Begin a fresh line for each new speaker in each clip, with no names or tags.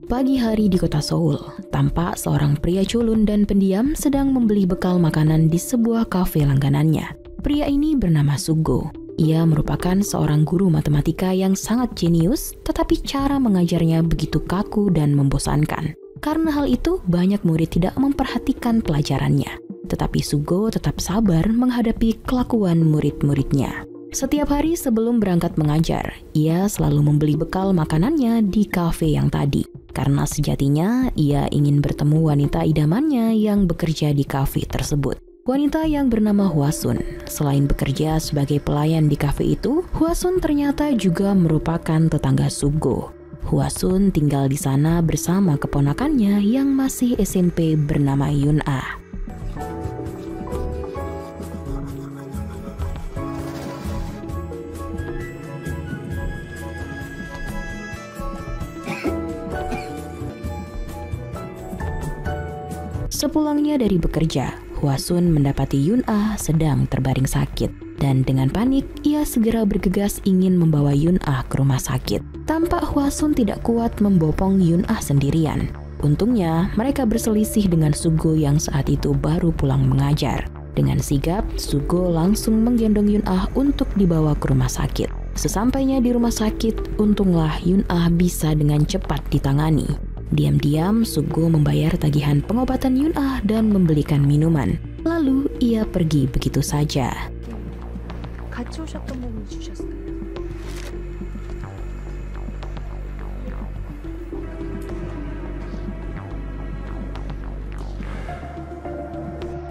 Pagi hari di kota Seoul, tampak seorang pria culun dan pendiam sedang membeli bekal makanan di sebuah kafe langganannya. Pria ini bernama Sugo. Ia merupakan seorang guru matematika yang sangat jenius, tetapi cara mengajarnya begitu kaku dan membosankan. Karena hal itu, banyak murid tidak memperhatikan pelajarannya. Tetapi Sugo tetap sabar menghadapi kelakuan murid-muridnya. Setiap hari sebelum berangkat mengajar, ia selalu membeli bekal makanannya di kafe yang tadi. Karena sejatinya ia ingin bertemu wanita idamannya yang bekerja di kafe tersebut. Wanita yang bernama Hwasun. Selain bekerja sebagai pelayan di kafe itu, Hwasun ternyata juga merupakan tetangga Sugo. Hwasun tinggal di sana bersama keponakannya yang masih SMP bernama Yun-ah. Sepulangnya dari bekerja, Hwasun mendapati Yun-ah sedang terbaring sakit. Dan dengan panik, ia segera bergegas ingin membawa Yun-ah ke rumah sakit. Tampak Hwasun tidak kuat membopong Yun-ah sendirian. Untungnya, mereka berselisih dengan Sugo yang saat itu baru pulang mengajar. Dengan sigap, Sugo langsung menggendong Yun-ah untuk dibawa ke rumah sakit. Sesampainya di rumah sakit, untunglah Yun-ah bisa dengan cepat ditangani. Diam-diam, Sugo membayar tagihan pengobatan Yun-ah dan membelikan minuman. Lalu, ia pergi begitu saja.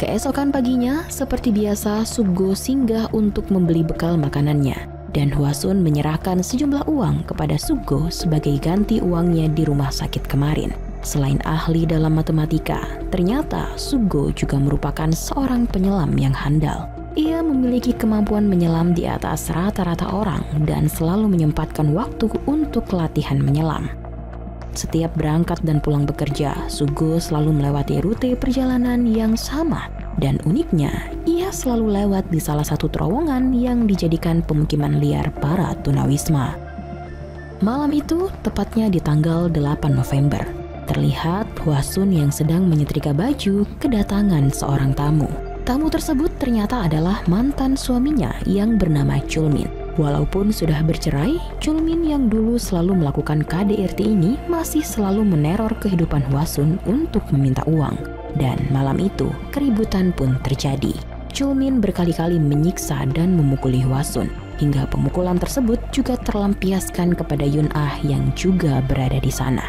Keesokan paginya, seperti biasa, Sugo singgah untuk membeli bekal makanannya. Dan Hwasun menyerahkan sejumlah uang kepada Sugo sebagai ganti uangnya di rumah sakit kemarin. Selain ahli dalam matematika, ternyata Sugo juga merupakan seorang penyelam yang handal. Ia memiliki kemampuan menyelam di atas rata-rata orang dan selalu menyempatkan waktu untuk latihan menyelam. Setiap berangkat dan pulang bekerja, Sugo selalu melewati rute perjalanan yang sama. Dan uniknya, ia selalu lewat di salah satu terowongan yang dijadikan pemukiman liar para tunawisma. Malam itu, tepatnya di tanggal 8 November, terlihat Hwasun yang sedang menyetrika baju kedatangan seorang tamu. Tamu tersebut ternyata adalah mantan suaminya yang bernama Chulmin. Walaupun sudah bercerai, Chulmin yang dulu selalu melakukan KDRT ini masih selalu meneror kehidupan Hwasun untuk meminta uang. Dan malam itu, keributan pun terjadi. Chulmin berkali-kali menyiksa dan memukuli Hwasun, hingga pemukulan tersebut juga terlampiaskan kepada Yun-ah yang juga berada di sana.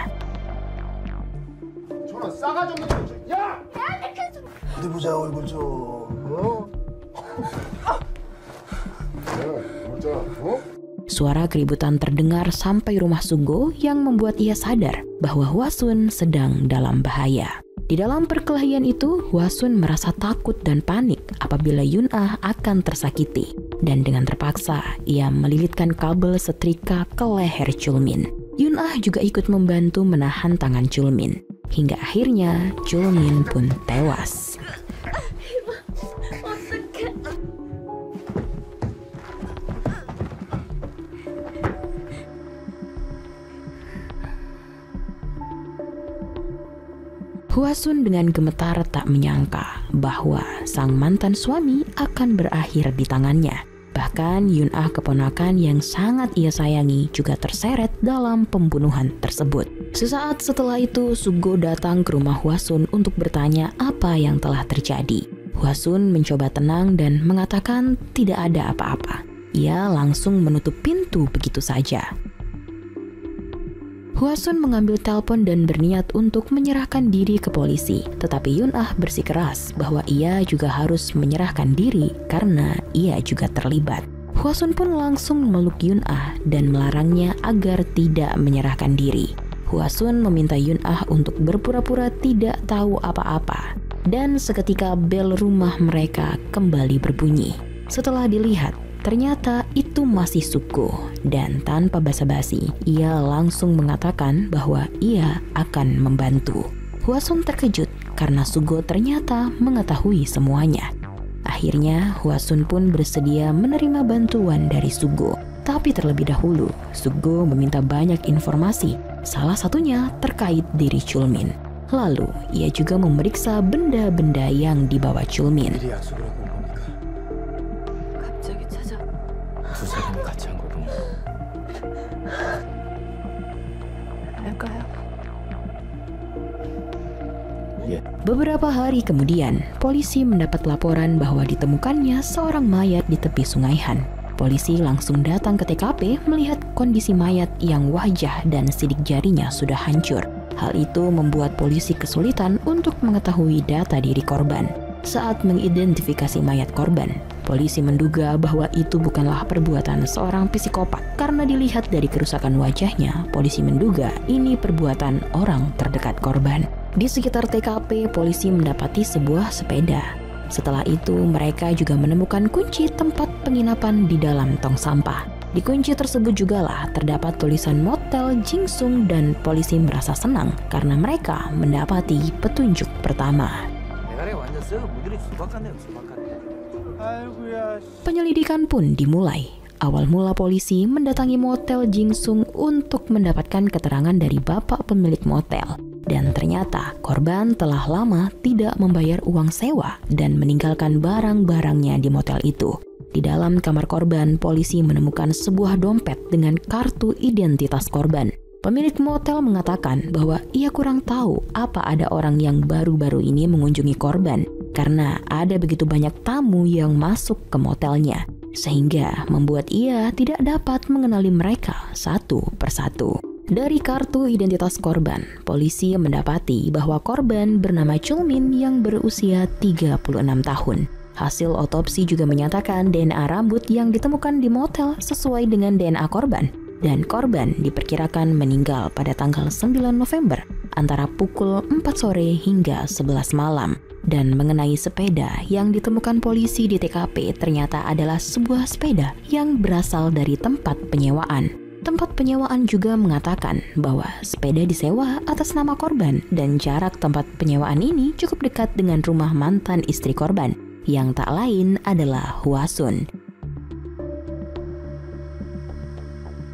Suara keributan terdengar sampai rumah Sugo yang membuat ia sadar bahwa Hwasun sedang dalam bahaya. Di dalam perkelahian itu, Hwasun merasa takut dan panik apabila Yun-ah akan tersakiti. Dan dengan terpaksa, ia melilitkan kabel setrika ke leher Chulmin. Yun-ah juga ikut membantu menahan tangan Chulmin. Hingga akhirnya, Chulmin pun tewas. Hwasun dengan gemetar tak menyangka bahwa sang mantan suami akan berakhir di tangannya. Bahkan Yun-ah keponakan yang sangat ia sayangi juga terseret dalam pembunuhan tersebut. Sesaat setelah itu, Sugo datang ke rumah Hwasun untuk bertanya apa yang telah terjadi. Hwasun mencoba tenang dan mengatakan tidak ada apa-apa. Ia langsung menutup pintu begitu saja. Hwasun mengambil telepon dan berniat untuk menyerahkan diri ke polisi. Tetapi Yun-ah bersikeras bahwa ia juga harus menyerahkan diri karena ia juga terlibat. Hwasun pun langsung memeluk Yun-ah dan melarangnya agar tidak menyerahkan diri. Hwasun meminta Yun-ah untuk berpura-pura tidak tahu apa-apa. Dan seketika bel rumah mereka kembali berbunyi. Setelah dilihat, ternyata itu masih Sugo, dan tanpa basa-basi, ia langsung mengatakan bahwa ia akan membantu. Hwasun terkejut karena Sugo ternyata mengetahui semuanya. Akhirnya, Hwasun pun bersedia menerima bantuan dari Sugo. Tapi terlebih dahulu, Sugo meminta banyak informasi Salah satunya terkait diri Chulmin. Lalu, ia juga memeriksa benda-benda yang dibawa Chulmin. Beberapa hari kemudian, polisi mendapat laporan bahwa ditemukannya seorang mayat di tepi Sungai Han. Polisi langsung datang ke TKP melihat kondisi mayat yang wajah dan sidik jarinya sudah hancur. Hal itu membuat polisi kesulitan untuk mengetahui data diri korban. Saat mengidentifikasi mayat korban, polisi menduga bahwa itu bukanlah perbuatan seorang psikopat. Karena dilihat dari kerusakan wajahnya, polisi menduga ini perbuatan orang terdekat korban. Di sekitar TKP, polisi mendapati sebuah sepeda. Setelah itu, mereka juga menemukan kunci tempat penginapan di dalam tong sampah. Di kunci tersebut jugalah terdapat tulisan Motel Jingsung dan polisi merasa senang karena mereka mendapati petunjuk pertama. Penyelidikan pun dimulai. Awal mula polisi mendatangi Motel Jingsung untuk mendapatkan keterangan dari bapak pemilik motel. Dan ternyata korban telah lama tidak membayar uang sewa dan meninggalkan barang-barangnya di motel itu. Di dalam kamar korban, polisi menemukan sebuah dompet dengan kartu identitas korban. Pemilik motel mengatakan bahwa ia kurang tahu apa ada orang yang baru-baru ini mengunjungi korban karena ada begitu banyak tamu yang masuk ke motelnya, sehingga membuat ia tidak dapat mengenali mereka satu persatu. Dari kartu identitas korban, polisi mendapati bahwa korban bernama Chulmin yang berusia 36 tahun. Hasil otopsi juga menyatakan DNA rambut yang ditemukan di motel sesuai dengan DNA korban. Dan korban diperkirakan meninggal pada tanggal 9 November antara pukul 4 sore hingga 11 malam. Dan mengenai sepeda yang ditemukan polisi di TKP ternyata adalah sebuah sepeda yang berasal dari tempat penyewaan. Tempat penyewaan juga mengatakan bahwa sepeda disewa atas nama korban dan jarak tempat penyewaan ini cukup dekat dengan rumah mantan istri korban yang tak lain adalah Hwasun.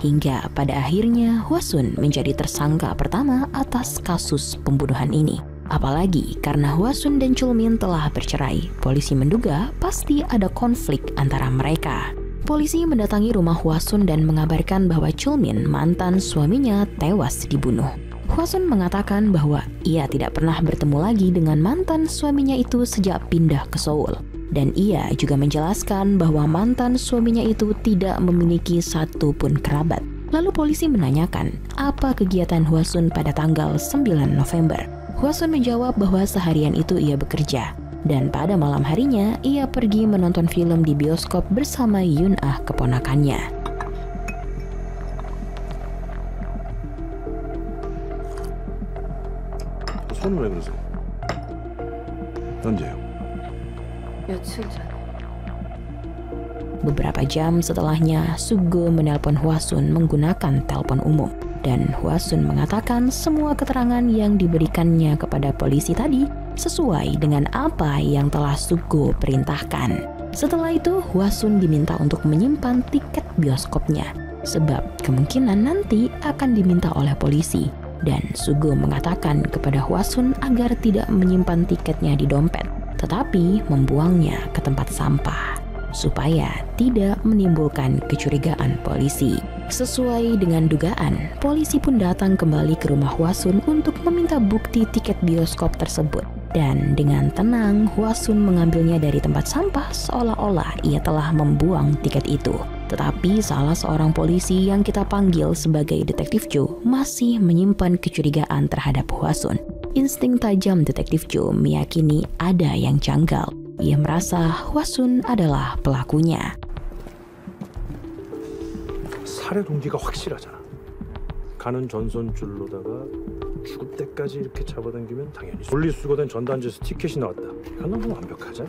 Hingga pada akhirnya Hwasun menjadi tersangka pertama atas kasus pembunuhan ini. Apalagi karena Hwasun dan Chulmin telah bercerai, polisi menduga pasti ada konflik antara mereka. Polisi mendatangi rumah Hwasun dan mengabarkan bahwa Chulmin, mantan suaminya, tewas dibunuh. Hwasun mengatakan bahwa ia tidak pernah bertemu lagi dengan mantan suaminya itu sejak pindah ke Seoul. Dan ia juga menjelaskan bahwa mantan suaminya itu tidak memiliki satupun kerabat. Lalu polisi menanyakan apa kegiatan Hwasun pada tanggal 9 November. Hwasun menjawab bahwa seharian itu ia bekerja. Dan pada malam harinya, ia pergi menonton film di bioskop bersama Yun-ah, keponakannya.
손을 왜 그러세요? 언제요?
며칠 전에.
Beberapa jam setelahnya, Sugo menelpon Hwasun menggunakan telepon umum. Dan Hwasun mengatakan semua keterangan yang diberikannya kepada polisi tadi sesuai dengan apa yang telah Sugo perintahkan. Setelah itu, Hwasun diminta untuk menyimpan tiket bioskopnya, sebab kemungkinan nanti akan diminta oleh polisi. Dan Sugo mengatakan kepada Hwasun agar tidak menyimpan tiketnya di dompet, tetapi membuangnya ke tempat sampah, supaya tidak menimbulkan kecurigaan polisi. Sesuai dengan dugaan, polisi pun datang kembali ke rumah Hwasun untuk meminta bukti tiket bioskop tersebut. Dan dengan tenang, Hwasun mengambilnya dari tempat sampah seolah-olah ia telah membuang tiket itu. Tetapi salah seorang polisi yang kita panggil sebagai Detektif Joe masih menyimpan kecurigaan terhadap Hwasun. Insting tajam Detektif Joe meyakini ada yang janggal. Ia merasa Hwasun adalah pelakunya.
살해 동기가 확실하잖아. 가는 전선줄로다가 죽을 때까지 이렇게 잡아당기면 당연히 분리수거된 전단지에서 티켓이 나왔다. 이건 너무 완벽하잖아.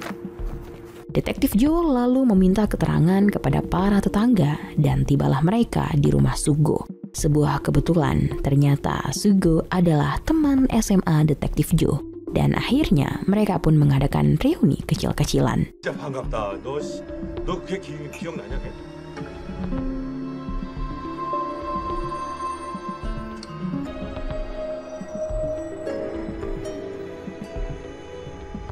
Detektif Joe lalu meminta keterangan kepada para tetangga dan tibalah mereka di rumah Sugo. Sebuah kebetulan, ternyata Sugo adalah teman SMA Detektif Joe. Dan akhirnya mereka pun mengadakan reuni kecil-kecilan.
진짜 반갑다. 너 그게 기억나냐?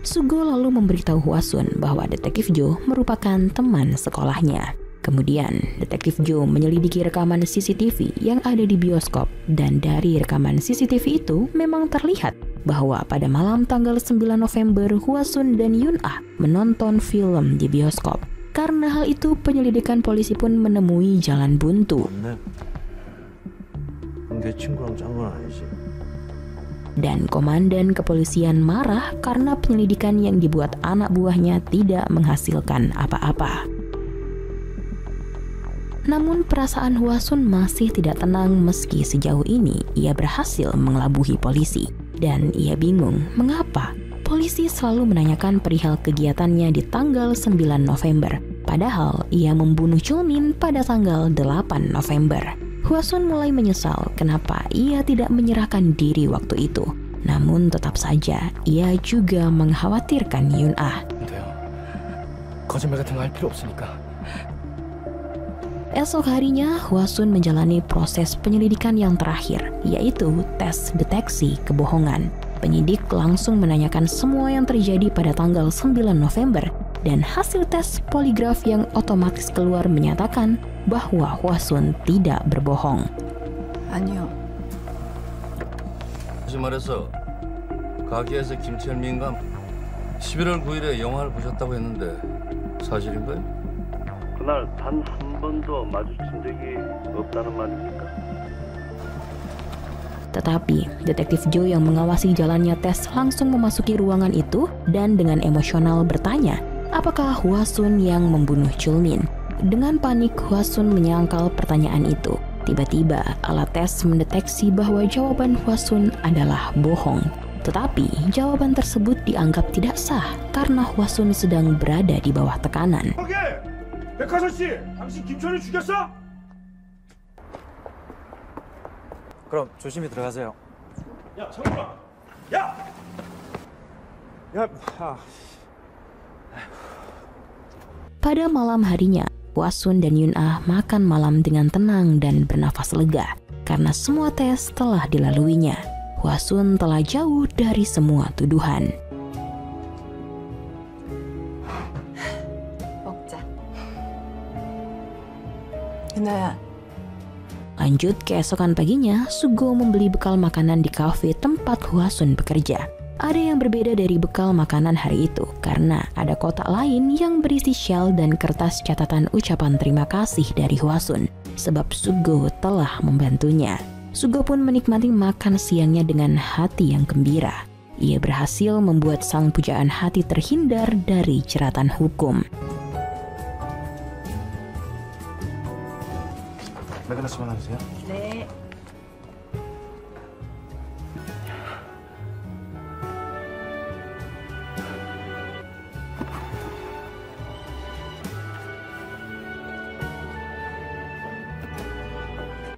Sugo lalu memberitahu Hwasun bahwa Detektif Jo merupakan teman sekolahnya. Kemudian, Detektif Jo menyelidiki rekaman CCTV yang ada di bioskop, dan dari rekaman CCTV itu memang terlihat bahwa pada malam tanggal 9 November Hwasun dan Yun-ah menonton film di bioskop. Karena hal itu, penyelidikan polisi pun menemui jalan buntu.
내 친구랑 짠건 아니지.
Dan komandan kepolisian marah karena penyelidikan yang dibuat anak buahnya tidak menghasilkan apa-apa. Namun perasaan Hwasun masih tidak tenang meski sejauh ini ia berhasil mengelabuhi polisi. Dan ia bingung mengapa polisi selalu menanyakan perihal kegiatannya di tanggal 9 November. Padahal ia membunuh Chulmin pada tanggal 8 November. Hwasun mulai menyesal kenapa ia tidak menyerahkan diri waktu itu. Namun tetap saja ia juga mengkhawatirkan Yun-ah.
거짓말 같은 거 할 필요 없으니까.
Esok harinya, Hwasun menjalani proses penyelidikan yang terakhir, yaitu tes deteksi kebohongan. Penyidik langsung menanyakan semua yang terjadi pada tanggal 9 November, dan hasil tes poligraf yang otomatis keluar menyatakan bahwa Hwasun tidak berbohong.
아니요.
다시 말해서 가게에서 김철민과 11월 9일에 영화를 보셨다고 했는데 사실인가요?
그날 단 한 번도 마주친 적이 없다는 말입니까?
Tetapi, Detektif Jo yang mengawasi jalannya tes langsung memasuki ruangan itu dan dengan emosional bertanya, apakah Hwasun yang membunuh Chulmin? Dengan panik, Hwasun menyangkal pertanyaan itu. Tiba-tiba, alat tes mendeteksi bahwa jawaban Hwasun adalah bohong. Tetapi, jawaban tersebut dianggap tidak sah karena Hwasun sedang berada di bawah tekanan.
오케이! 백화선 씨! 당신 김철을 죽였어?
그럼 조심히 들어가세요.
야, 창문아! 야! 야,
Pada malam harinya, Hwasun dan Yun-ah makan malam dengan tenang dan bernafas lega karena semua tes telah dilaluinya. Hwasun telah jauh dari semua tuduhan.
먹자. 유나야.
Lanjut, keesokan paginya, Sugo membeli bekal makanan di kafe tempat Hwasun bekerja. Ada yang berbeda dari bekal makanan hari itu karena ada kotak lain yang berisi shell dan kertas catatan ucapan terima kasih dari Hwasun sebab Sugo telah membantunya. Sugo pun menikmati makan siangnya dengan hati yang gembira. Ia berhasil membuat sang pujaan hati terhindar dari jeratan hukum.
맥그너스 하나 주세요.
네.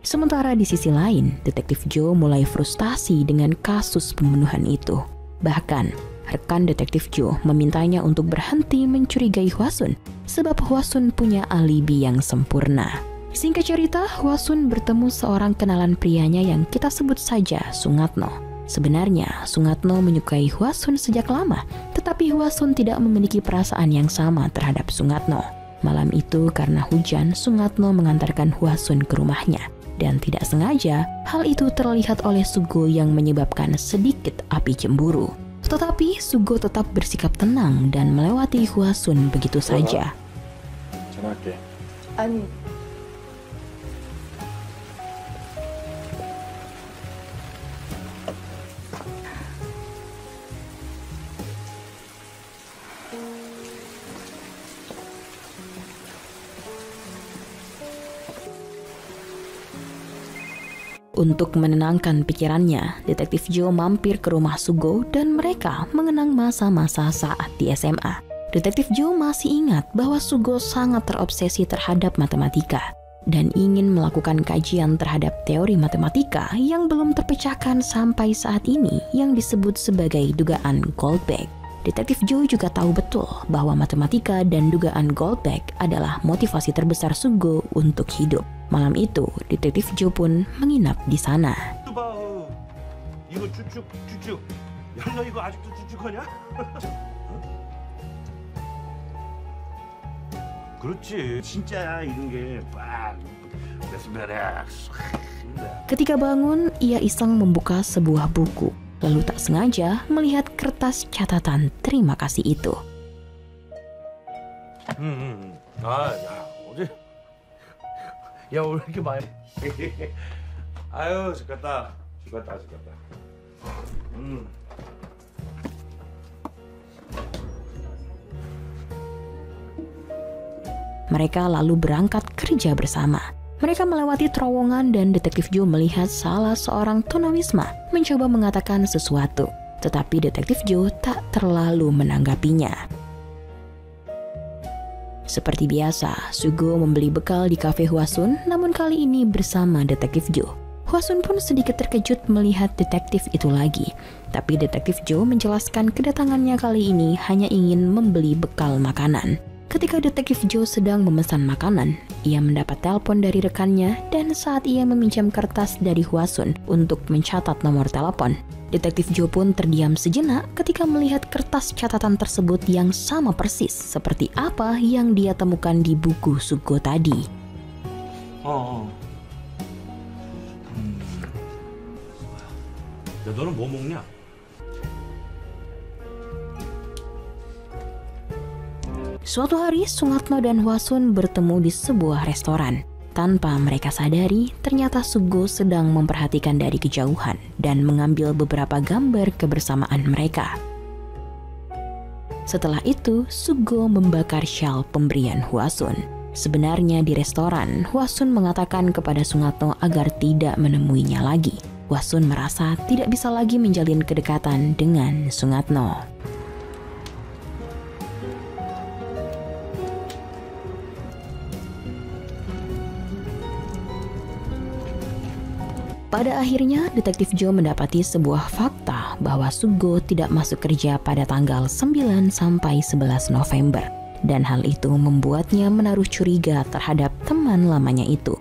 Sementara di sisi lain, Detektif Jo mulai frustasi dengan kasus pembunuhan itu. Bahkan, rekan Detektif Jo memintanya untuk berhenti mencurigai Hwasun sebab Hwasun punya alibi yang sempurna. Singkat cerita, Hwasun bertemu seorang kenalan prianya yang kita sebut saja Sungatno. Sebenarnya, Sungatno menyukai Hwasun sejak lama, tetapi Hwasun tidak memiliki perasaan yang sama terhadap Sungatno. Malam itu karena hujan, Sungatno mengantarkan Hwasun ke rumahnya. Dan tidak sengaja, hal itu terlihat oleh Sugo yang menyebabkan sedikit api cemburu. Tetapi Sugo tetap bersikap tenang dan melewati Hwasun begitu saja.
전화할게.
아니.
Untuk menenangkan pikirannya, Detektif Jo mampir ke rumah Sugo dan mereka mengenang masa-masa saat di SMA. Detektif Jo masih ingat bahwa Sugo sangat terobsesi terhadap matematika dan ingin melakukan kajian terhadap teori matematika yang belum terpecahkan sampai saat ini yang disebut sebagai dugaan Goldbach. Detektif Jo juga tahu betul bahwa matematika dan dugaan Goldbach adalah motivasi terbesar Sugo untuk hidup. Malam itu, Detektif Jo pun menginap di sana.
이거 쭉쭉. 야, 너 이거 아직도 쭉쭉하냐?
그렇지. 진짜 이런 게빡 레스베렉.
Ketika bangun, ia iseng membuka sebuah buku, lalu tak sengaja melihat kertas catatan terima kasih itu.
아, 야, 어제 야, 오늘 이렇게 많이 아유, 죽겠다.
Mereka lalu berangkat kerja bersama. Mereka melewati terowongan dan Detektif Joe melihat salah seorang tunawisma mencoba mengatakan sesuatu. Tetapi Detektif Joe tak terlalu menanggapinya. Seperti biasa, Sugo membeli bekal di kafe Hwasun, namun kali ini bersama Detektif Joe. Hwasun pun sedikit terkejut melihat detektif itu lagi. Tapi Detektif Joe menjelaskan kedatangannya kali ini hanya ingin membeli bekal makanan. Ketika Detektif Joe sedang memesan makanan, ia mendapat telepon dari rekannya dan saat ia meminjam kertas dari Hwasun untuk mencatat nomor telepon, Detektif Joe pun terdiam sejenak ketika melihat kertas catatan tersebut yang sama persis seperti apa yang dia temukan di buku Sugo tadi.
야, 너는 뭐 먹냐?
Suatu hari, Sungatno dan Hwasun bertemu di sebuah restoran. Tanpa mereka sadari, ternyata Sugo sedang memperhatikan dari kejauhan dan mengambil beberapa gambar kebersamaan mereka. Setelah itu, Sugo membakar syal pemberian Hwasun. Sebenarnya di restoran, Hwasun mengatakan kepada Sungatno agar tidak menemuinya lagi. Hwasun merasa tidak bisa lagi menjalin kedekatan dengan Sungatno. Pada akhirnya, Detektif Joe mendapati sebuah fakta bahwa Sugo tidak masuk kerja pada tanggal 9 sampai 11 November. Dan hal itu membuatnya menaruh curiga terhadap teman lamanya itu.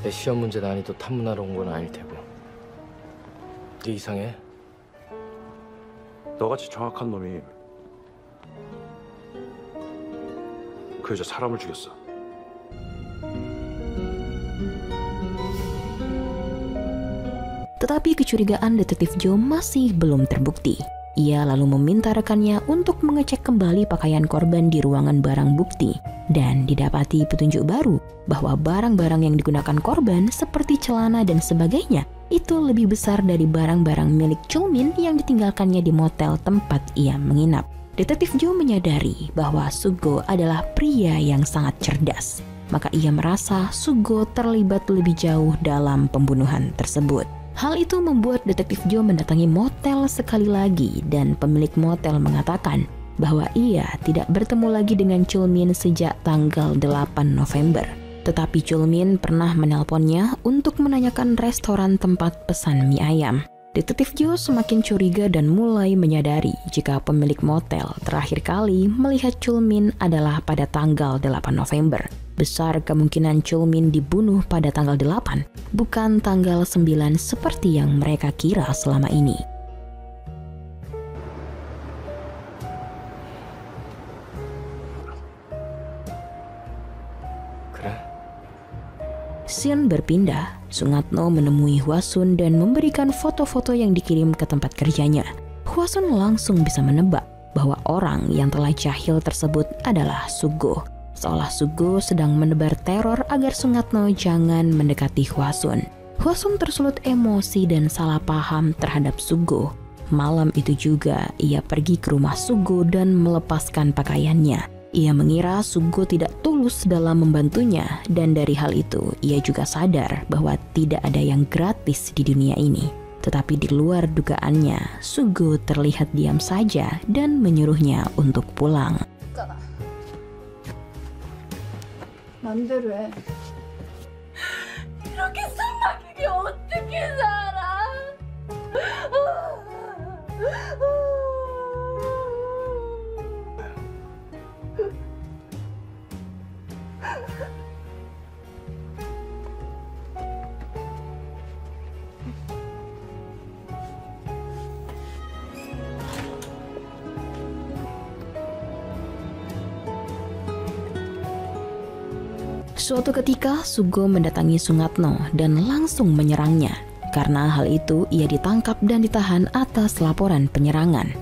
내 시험 문제 난이도 탐문하러 온 건 아닐 테고. 네 이상해?
너같이 정확한 놈이 그 여자 사람을 죽였어.
Tetapi kecurigaan Detektif Joe masih belum terbukti. Ia lalu meminta rekannya untuk mengecek kembali pakaian korban di ruangan barang bukti dan didapati petunjuk baru bahwa barang-barang yang digunakan korban seperti celana dan sebagainya itu lebih besar dari barang-barang milik Chulmin yang ditinggalkannya di motel tempat ia menginap. Detektif Joe menyadari bahwa Sugo adalah pria yang sangat cerdas, maka ia merasa Sugo terlibat lebih jauh dalam pembunuhan tersebut. Hal itu membuat Detektif Joe mendatangi motel sekali lagi dan pemilik motel mengatakan bahwa ia tidak bertemu lagi dengan Chulmin sejak tanggal 8 November. Tetapi Chulmin pernah menelponnya untuk menanyakan restoran tempat pesan mie ayam. Detektif Joe semakin curiga dan mulai menyadari jika pemilik motel terakhir kali melihat Chulmin adalah pada tanggal 8 November. Besar kemungkinan Chulmin dibunuh pada tanggal 8, bukan tanggal 9 seperti yang mereka kira selama ini. Scene berpindah, Sungatno menemui Hwasun dan memberikan foto-foto yang dikirim ke tempat kerjanya. Hwasun langsung bisa menebak bahwa orang yang telah jahil tersebut adalah Sugo. Seolah Sugo sedang menebar teror agar Sungatno jangan mendekati Hwasun. Hwasun tersulut emosi dan salah paham terhadap Sugo. Malam itu juga ia pergi ke rumah Sugo dan melepaskan pakaiannya. Ia mengira Sugo tidak tulus dalam membantunya dan dari hal itu ia juga sadar bahwa tidak ada yang gratis di dunia ini. Tetapi di luar dugaannya, Sugo terlihat diam saja dan menyuruhnya untuk pulang.
맘대로 해.
이렇게 숨막히게 어떻게 살아?
Suatu ketika Sugo mendatangi Sungatno dan langsung menyerangnya. Karena hal itu ia ditangkap dan ditahan atas laporan penyerangan.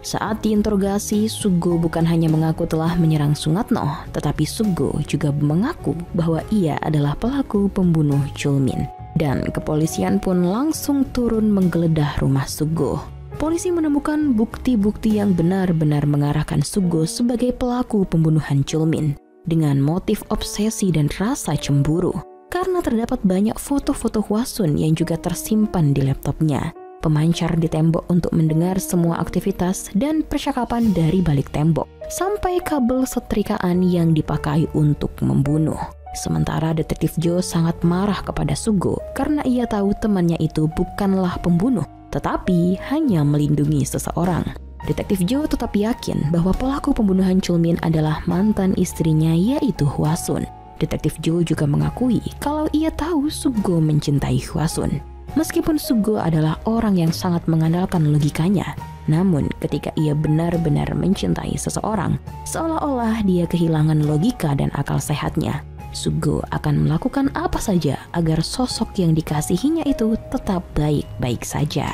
Saat diinterogasi, Sugo bukan hanya mengaku telah menyerang Sungatno, tetapi Sugo juga mengaku bahwa ia adalah pelaku pembunuh Chulmin. Dan kepolisian pun langsung turun menggeledah rumah Sugo. Polisi menemukan bukti-bukti yang benar-benar mengarahkan Sugo sebagai pelaku pembunuhan Chulmin dengan motif obsesi dan rasa cemburu. Karena terdapat banyak foto-foto Hwasun yang juga tersimpan di laptopnya, pemancar di tembok untuk mendengar semua aktivitas dan percakapan dari balik tembok, sampai kabel setrikaan yang dipakai untuk membunuh. Sementara Detektif Joe sangat marah kepada Sugo karena ia tahu temannya itu bukanlah pembunuh, tetapi hanya melindungi seseorang. Detektif Joe tetap yakin bahwa pelaku pembunuhan Chulmin adalah mantan istrinya yaitu Hwasun. Detektif Joe juga mengakui kalau ia tahu Sugo mencintai Hwasun. Meskipun Sugo adalah orang yang sangat mengandalkan logikanya, namun ketika ia benar-benar mencintai seseorang, seolah-olah dia kehilangan logika dan akal sehatnya. Sugo akan melakukan apa saja agar sosok yang dikasihinya itu tetap baik-baik saja.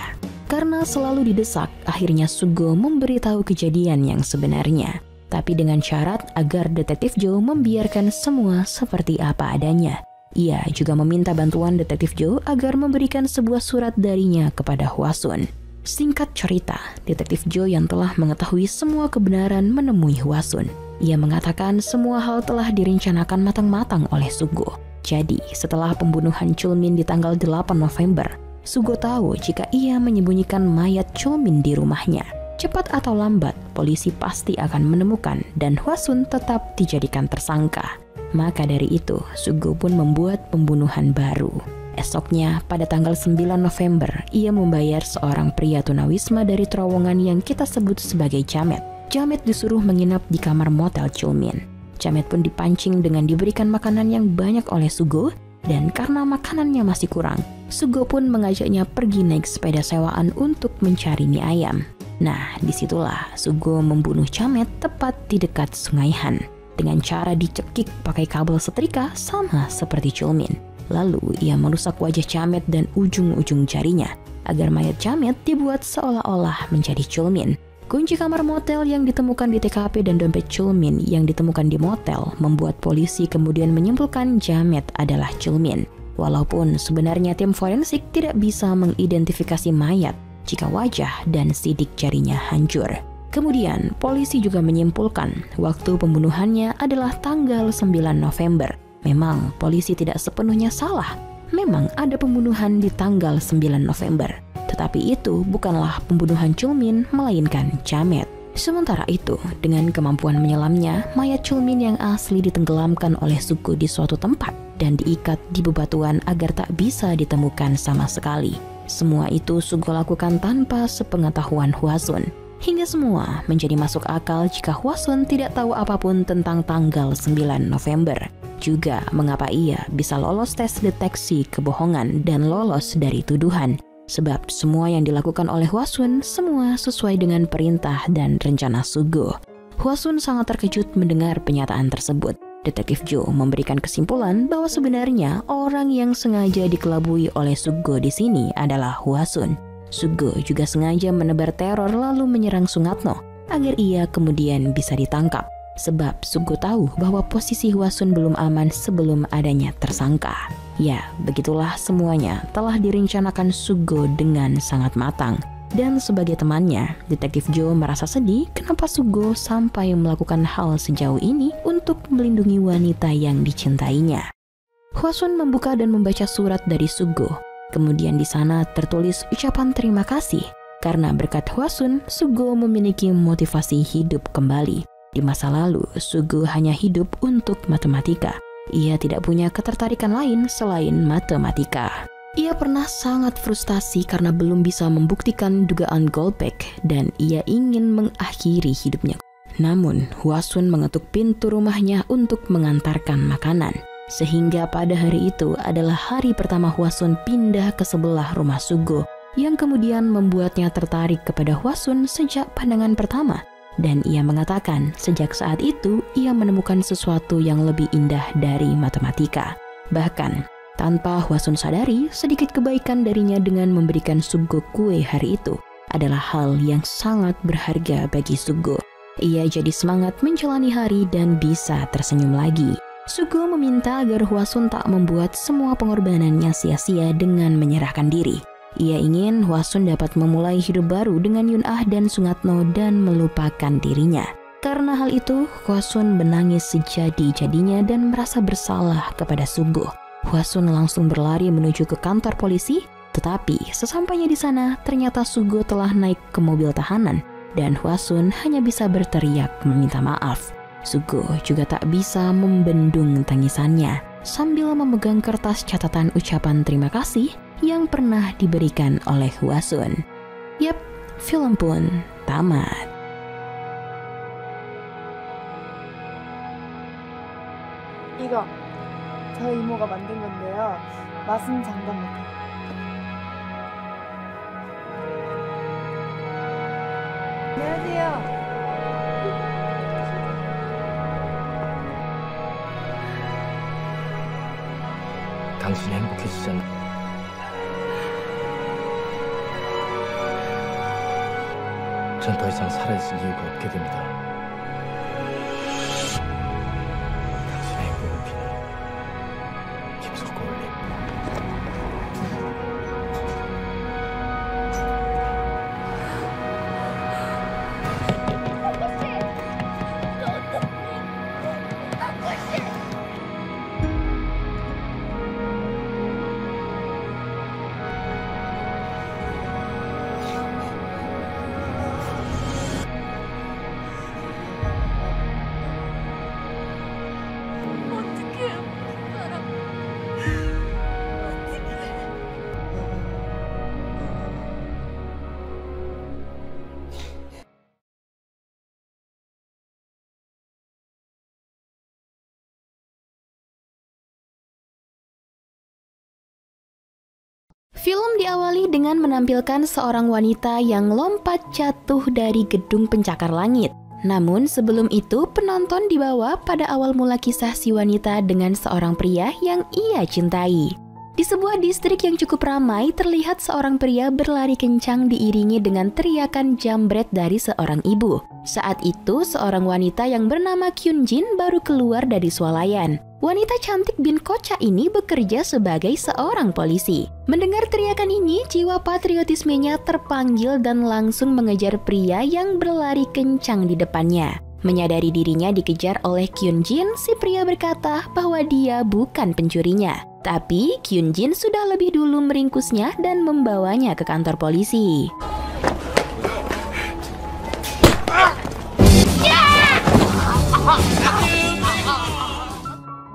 Karena selalu didesak, akhirnya Sugo memberitahu kejadian yang sebenarnya. Tapi dengan syarat agar Detektif Joe membiarkan semua seperti apa adanya. Ia juga meminta bantuan Detektif Joe agar memberikan sebuah surat darinya kepada Hwasun. Singkat cerita, Detektif Joe yang telah mengetahui semua kebenaran menemui Hwasun. Ia mengatakan semua hal telah direncanakan matang-matang oleh Sugo. Jadi, setelah pembunuhan Chulmin di tanggal 8 November, Sugo tahu jika ia menyembunyikan mayat Chulmin di rumahnya. Cepat atau lambat, polisi pasti akan menemukan dan Hwasun tetap dijadikan tersangka. Maka dari itu, Sugo pun membuat pembunuhan baru. Esoknya, pada tanggal 9 November, ia membayar seorang pria tunawisma dari terowongan yang kita sebut sebagai Jamet. Jamet disuruh menginap di kamar motel Chulmin. Jamet pun dipancing dengan diberikan makanan yang banyak oleh Sugo, dan karena makanannya masih kurang, Sugo pun mengajaknya pergi naik sepeda sewaan untuk mencari mie ayam. Nah, disitulah Sugo membunuh Jamet tepat di dekat Sungai Han dengan cara dicekik pakai kabel setrika sama seperti Chulmin. Lalu ia merusak wajah Jamet dan ujung-ujung jarinya agar mayat Jamet dibuat seolah-olah menjadi Chulmin. Kunci kamar motel yang ditemukan di TKP dan dompet Chulmin yang ditemukan di motel membuat polisi kemudian menyimpulkan Jamet adalah Chulmin. Walaupun sebenarnya tim forensik tidak bisa mengidentifikasi mayat jika wajah dan sidik jarinya hancur. Kemudian, polisi juga menyimpulkan waktu pembunuhannya adalah tanggal 9 November. Memang, polisi tidak sepenuhnya salah. Memang ada pembunuhan di tanggal 9 November. Tetapi itu bukanlah pembunuhan Chulmin, melainkan Jamet. Sementara itu, dengan kemampuan menyelamnya, mayat Chulmin yang asli ditenggelamkan oleh Sugo di suatu tempat dan diikat di bebatuan agar tak bisa ditemukan sama sekali. Semua itu Sugo lakukan tanpa sepengetahuan Hwasun. Hingga semua menjadi masuk akal jika Hwasun tidak tahu apapun tentang tanggal 9 November. Juga mengapa ia bisa lolos tes deteksi kebohongan dan lolos dari tuduhan. Sebab semua yang dilakukan oleh Hwasun semua sesuai dengan perintah dan rencana Sugo. Hwasun sangat terkejut mendengar penyataan tersebut. Detektif Joe memberikan kesimpulan bahwa sebenarnya orang yang sengaja dikelabui oleh Sugo di sini adalah Hwasun. Sugo juga sengaja menebar teror lalu menyerang Sungatno agar ia kemudian bisa ditangkap. Sebab Sugo tahu bahwa posisi Hwasun belum aman sebelum adanya tersangka. Ya, begitulah semuanya telah direncanakan Sugo dengan sangat matang. Dan sebagai temannya, Detektif Joe merasa sedih kenapa Sugo sampai melakukan hal sejauh ini untuk melindungi wanita yang dicintainya. Hwasun membuka dan membaca surat dari Sugo. Kemudian di sana tertulis ucapan terima kasih. Karena berkat Hwasun, Sugo memiliki motivasi hidup kembali. Di masa lalu, Sugo hanya hidup untuk matematika. Ia tidak punya ketertarikan lain selain matematika. Ia pernah sangat frustasi karena belum bisa membuktikan dugaan Goldbeck dan ia ingin mengakhiri hidupnya. Namun, Hwasun mengetuk pintu rumahnya untuk mengantarkan makanan. Sehingga pada hari itu adalah hari pertama Hwasun pindah ke sebelah rumah Sugo, yang kemudian membuatnya tertarik kepada Hwasun sejak pandangan pertama. Dan ia mengatakan sejak saat itu ia menemukan sesuatu yang lebih indah dari matematika. Bahkan tanpa Hwasun sadari, sedikit kebaikan darinya dengan memberikan Suggo kue hari itu adalah hal yang sangat berharga bagi Suggo. Ia jadi semangat menjalani hari dan bisa tersenyum lagi. Suggo meminta agar Hwasun tak membuat semua pengorbanannya sia-sia dengan menyerahkan diri. Ia ingin Hwasun dapat memulai hidup baru dengan Yun-ah dan Sungatno dan melupakan dirinya. Karena hal itu, Hwasun menangis sejadi-jadinya dan merasa bersalah kepada Suggo. Hwasun langsung berlari menuju ke kantor polisi, tetapi sesampainya di sana ternyata Suggo telah naik ke mobil tahanan dan Hwasun hanya bisa berteriak meminta maaf. Suggo juga tak bisa membendung tangisannya sambil memegang kertas catatan ucapan terima kasih yang pernah diberikan oleh Hwasun. Yap, film pun tamat.
이거 저희 이모가 만든 건데요. 맛은 장담 못해요. 안녕하세요.
당신이 행복해지잖아. 전 더 이상 살아있을 이유가 없게 됩니다. 당신의 행복을 비는 김석고 올림.
Film diawali dengan menampilkan seorang wanita yang lompat jatuh dari gedung pencakar langit. Namun sebelum itu penonton dibawa pada awal mula kisah si wanita dengan seorang pria yang ia cintai. Di sebuah distrik yang cukup ramai terlihat seorang pria berlari kencang diiringi dengan teriakan jambret dari seorang ibu. Saat itu seorang wanita yang bernama Kyun-jin baru keluar dari swalayan. Wanita cantik bin Kocha ini bekerja sebagai seorang polisi. Mendengar teriakan ini, jiwa patriotismenya terpanggil dan langsung mengejar pria yang berlari kencang di depannya. Menyadari dirinya dikejar oleh Kyun-jin, si pria berkata bahwa dia bukan pencurinya. Tapi Kyun-jin sudah lebih dulu meringkusnya dan membawanya ke kantor polisi.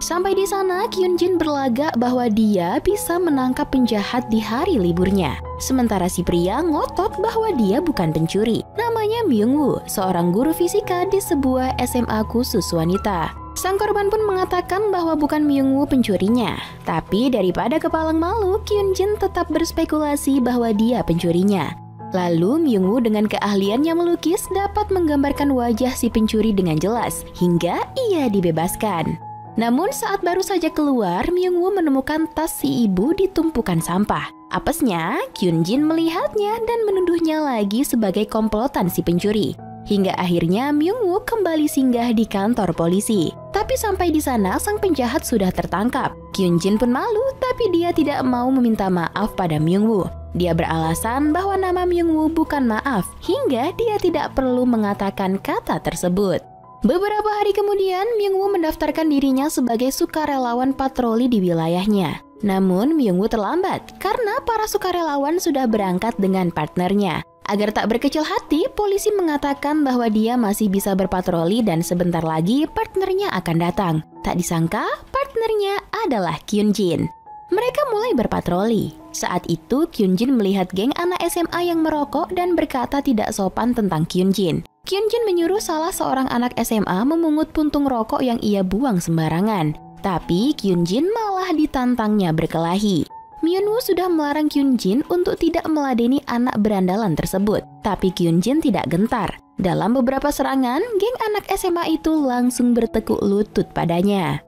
Sampai di sana, Kyun-jin berlagak bahwa dia bisa menangkap penjahat di hari liburnya. Sementara si pria ngotot bahwa dia bukan pencuri. Namanya Myung-woo, seorang guru fisika di sebuah SMA khusus wanita. Sang korban pun mengatakan bahwa bukan Myung-woo pencurinya. Tapi daripada kepalang malu, Kyun-jin tetap berspekulasi bahwa dia pencurinya. Lalu Myung-woo dengan keahliannya melukis dapat menggambarkan wajah si pencuri dengan jelas, hingga ia dibebaskan. Namun saat baru saja keluar, Myung-woo menemukan tas si ibu di tumpukan sampah. Apesnya, Kyun-jin melihatnya dan menuduhnya lagi sebagai komplotan si pencuri. Hingga akhirnya Myung-woo kembali singgah di kantor polisi. Tapi sampai di sana sang penjahat sudah tertangkap. Kyun-jin pun malu, tapi dia tidak mau meminta maaf pada Myung-woo. Dia beralasan bahwa nama Myung-woo bukan maaf, hingga dia tidak perlu mengatakan kata tersebut. Beberapa hari kemudian, Myung-woo mendaftarkan dirinya sebagai sukarelawan patroli di wilayahnya. Namun, Myung-woo terlambat karena para sukarelawan sudah berangkat dengan partnernya. Agar tak berkecil hati, polisi mengatakan bahwa dia masih bisa berpatroli dan sebentar lagi partnernya akan datang. Tak disangka, partnernya adalah Kyun-jin. Mereka mulai berpatroli. Saat itu, Kyun-jin melihat geng anak SMA yang merokok dan berkata tidak sopan tentang Kyun-jin. Kyun-jin menyuruh salah seorang anak SMA memungut puntung rokok yang ia buang sembarangan. Tapi Kyun-jin malah ditantangnya berkelahi. Myung-woo sudah melarang Kyun-jin untuk tidak meladeni anak berandalan tersebut. Tapi Kyun-jin tidak gentar. Dalam beberapa serangan, geng anak SMA itu langsung bertekuk lutut padanya.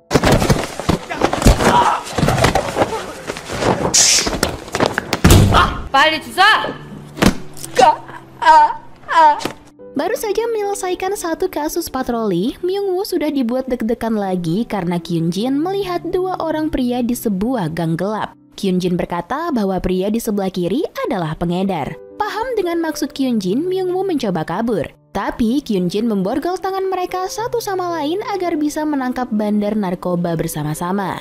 Baru saja menyelesaikan satu kasus patroli, Myung-woo sudah dibuat deg-degan lagi karena Kyun-jin melihat dua orang pria di sebuah gang gelap. Kyun-jin berkata bahwa pria di sebelah kiri adalah pengedar. Paham dengan maksud Kyun-jin, Myung-woo mencoba kabur. Tapi Kyun-jin memborgol tangan mereka satu sama lain agar bisa menangkap bandar narkoba bersama-sama.